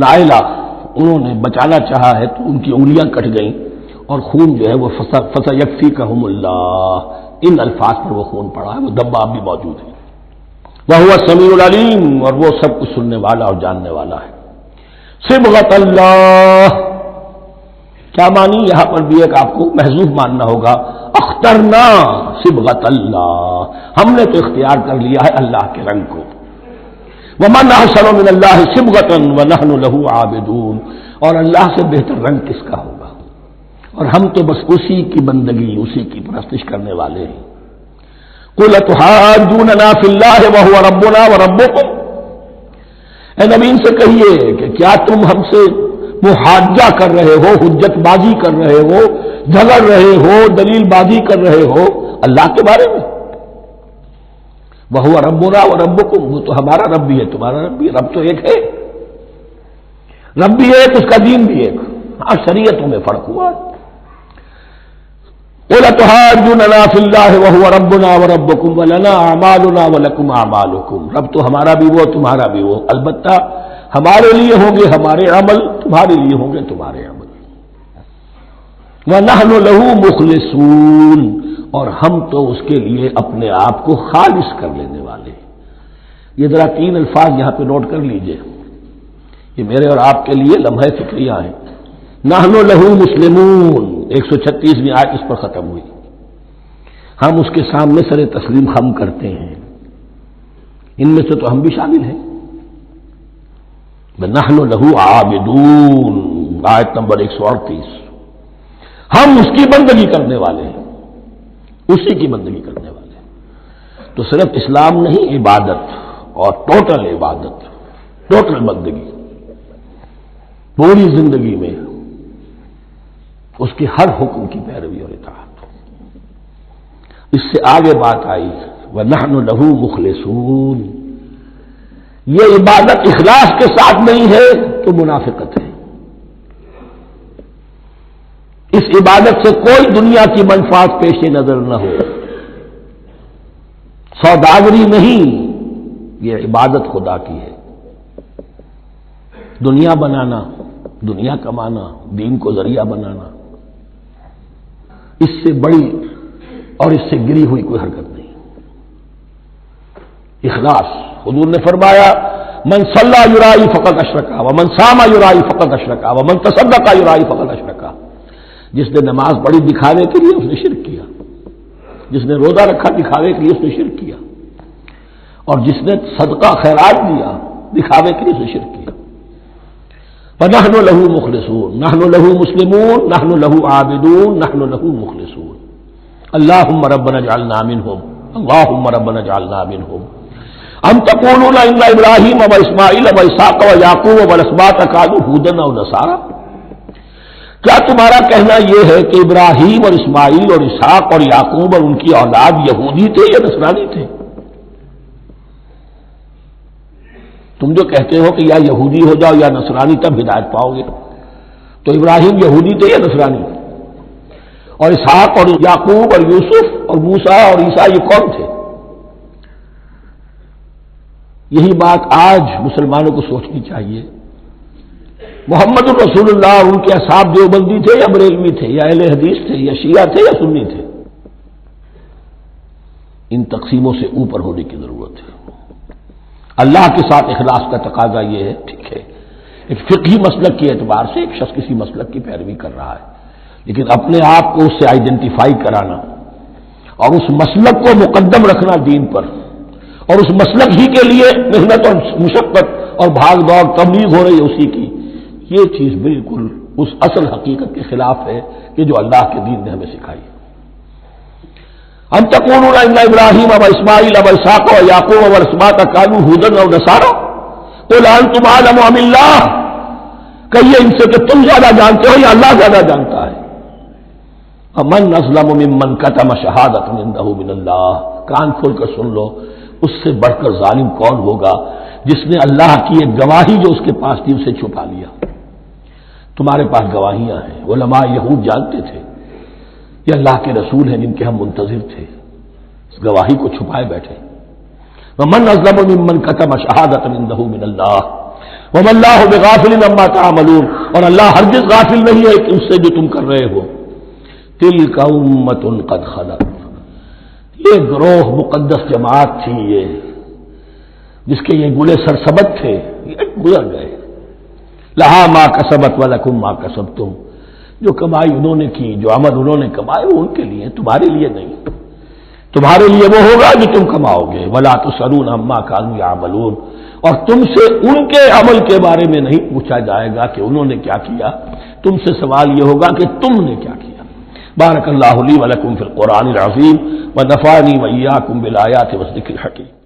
نائلہ انہوں نے بچانا چاہا ہے تو ان کی انگلیاں کٹ گئیں اور خون جو ہے وہ فَسَيَكْفِيكَهُمُ اللَّهُ ان الفاظ پر وہ خون پڑا ہے، وہ دبا بھی موجود ہے۔ وَهُوَ السَّمِيعُ الْعَلِيمُ اور وہ سب کچھ سننے والا اور جاننے والا ہے۔ صبغۃ اللہ کیا مانی یہاں پر بھی ایک آپ کو محذوف ماننا ہوگا، اخترنا صبغۃ اللہ ہم نے تو اختیار کر لیا ہے اللہ کے رنگ کو، وَمَنْ أَحْسَنُ مِنَ اللَّهِ صِبْغَةً وَنَحْنُ لَهُ عَابِدُونَ اور اللہ سے بہتر رنگ کس کا ہوگا، اور ہم تو بس اسی کی بندگی اسی کی پرستش کرنے والے ہیں۔ قُلْ أَتُحَاجُّونَنَا فِي اللَّهِ وَهُوَ رَبُّنَا وَرَبُّكُمْ اے نبی ان سے کہیے کہ کیا تم ہم سے محاجہ کر رہے ہو، حجت بازی کر رہے ہو، جھگڑ رہے ہو، دلیل بازی کر رہے ہو اللہ کے بارے میں؟ وَهُوَ رَبُّنَا وَرَبُّكُمْ وہ تو ہمارا رب بھی ہے تمہارا رب بھی ہے، رب تو ایک ہے، رب بھی ایک اس کا دین بھی ایک، ہاں شریعتوں میں فرق ہوا ہے۔ قُلْ أَتُحَاجُّونَنَا فِي اللَّهِ وَهُوَ رَبُّنَا وَرَبُّكُمْ وَلَنَا أَعْمَالُنَا وَلَكُمْ أَعْمَالُكُمْ رب تو ہمارا بھی وہ تمہارا بھی وہ، البتہ ہمارے لیے ہوں گے ہمارے عمل، تمہارے لیے ہوں گے تمہارے عمل۔ وَنَحْنُ لَهُ مُخْلِصُونَ اور ہم تو اس کے لیے اپنے آپ کو خالص کر لینے والے۔ یہ ذرا 3 الفاظ یہاں پہ نوٹ کر لیجئے، یہ میرے اور آپ کے لیے لمحہ فکریہ ہیں۔ نحن لہو مسلمون 136ویں آیت اس پر ختم ہوئی، ہم اس کے سامنے سر تسلیم خم کرتے ہیں، ان میں سے تو ہم بھی شامل ہیں۔ نحن لہو عابدون آیت نمبر 138 ہم اس کی بندگی کرنے والے ہیں، اسی کی بندگی کرنے والے ہیں۔ تو صرف اسلام نہیں، عبادت اور ٹوٹل عبادت، ٹوٹل بندگی، پوری زندگی میں اس کے ہر حکم کی پیروی اور اطاعت۔ اس سے آگے بات آئی وَنَحْنُ لَهُ مُخْلِصُونَ یہ عبادت اخلاص کے ساتھ نہیں ہے تو منافقت ہے، اس عبادت سے کوئی دنیا کی منفعت پیش نظر نہ ہو، سوداگری نہیں، یہ عبادت خدا کی ہے۔ دنیا بنانا، دنیا کمانا، دین کو ذریعہ بنانا، اس سے بڑی اور اس سے گری ہوئی کوئی حرکت نہیں۔ اخلاص، حضور نے فرمایا من صلی یرائی فقط اشرکا ومن صام یرائی فقط اشرکا ومن تصدق یرائی فقط اشرکا۔ جس نے نماز پڑھی دکھانے کے لیے اس نے شرک کیا، جس نے روزہ رکھا دکھاوے کے لیے اس نے شرک کیا، اور جس نے صدقہ خیرات دیا دکھاوے کے لیے اس نے شرک کیا۔ فنحن له مخلصون، نحن له مسلمون، نحن له عابدون، نحن له مخلصون۔ اللهم ربنا اجعلنا منهم، اللهم ربنا اجعلنا منهم۔ ام تقولون ان ابراہیم واسماعیل واسحاق ویعقوب والاسباط كانوا هودا او نصارى؟ کیا تمہارا کہنا یہ ہے کہ ابراہیم اور اسماعیل اور اسحاق اور یعقوب اور ان کی اولاد یہودی تھے یا نصرانی تھے؟ تم جو کہتے ہو کہ یا یہودی ہو جاؤ یا نصرانی تب ہدایت پاؤ گے، تو ابراہیم یہودی تھے یا نصرانی؟ اور اسحاق اور یعقوب اور یوسف اور موسیٰ اور عیسیٰ یہ کون تھے؟ یہی بات آج مسلمانوں کو سوچنی چاہیے۔ محمد الرسول اللہ ان کے اصحاب دیوبندی تھے یا بریلوی تھے یا اہل حدیث تھے یا شیعہ تھے یا سنی تھے؟ ان تقسیموں سے اوپر ہونے کی ضرورت ہے۔ اللہ کے ساتھ اخلاص کا تقاضا یہ ہے، ٹھیک ہے ایک فقہی مسلک کے اعتبار سے ایک شخص کسی مسلک کی پیروی کر رہا ہے، لیکن اپنے آپ کو اس سے آئیڈینٹیفائی کرانا اور اس مسلک کو مقدم رکھنا دین پر، اور اس مسلک ہی کے لیے محنت اور مشقت اور بھاگ دوڑ تبلیغ ہو رہی ہے اسی کی، یہ چیز بالکل اس اصل حقیقت کے خلاف ہے کہ جو اللہ کے دین نے ہمیں سکھائی۔ ام تقولون ان ابراہیم واسماعیل واسحاق ویعقوب والاسباط كانوا هودا او نصارى قل انتم اعلم ام اللہ، کہیے ان سے کہ تم زیادہ جانتے ہو یا اللہ زیادہ جانتا ہے۔ ومن اظلم ممن كتم شهادة عنده من اللہ، کان کھول کر سن لو، اس سے بڑھ کر ظالم کون ہوگا جس نے اللہ کی ایک گواہی جو اس کے پاس تھی اسے چھپا لیا۔ تمہارے پاس گواہیاں ہیں، علماء یہود جانتے تھے یہ اللہ کے رسول ہیں جن کے ہم منتظر تھے، اس گواہی کو چھپائے بیٹھے۔ ومن اظلم ممن كتم شهادة عنده من اللہ وما اللہ بغافل عما تعملون، اور اللہ ہرگز غافل نہیں ہے کہ اس سے جو تم کر رہے ہو۔ تلک امۃ قد خلت، یہ گروہ مقدس جماعت تھی یہ جس کے یہ گلے سرسبد تھے، یہ گزر گئے۔ لہا ما کسبت ولکم ما کسبتم، جو کمائی انہوں نے کی، جو عمل انہوں نے کمائے وہ ان کے لیے، تمہارے لیے نہیں۔ تمہارے لیے وہ ہوگا جو تم کماؤ گے۔ ولا تسألون عما كانوا يعملون، اور تم سے ان کے عمل کے بارے میں نہیں پوچھا جائے گا کہ انہوں نے کیا کیا، تم سے سوال یہ ہوگا کہ تم نے کیا کیا۔ بارک اللہ لی ولکم فی القرآن العظیم ونفعنی وإیاکم بالآیات والذکر الحکیم۔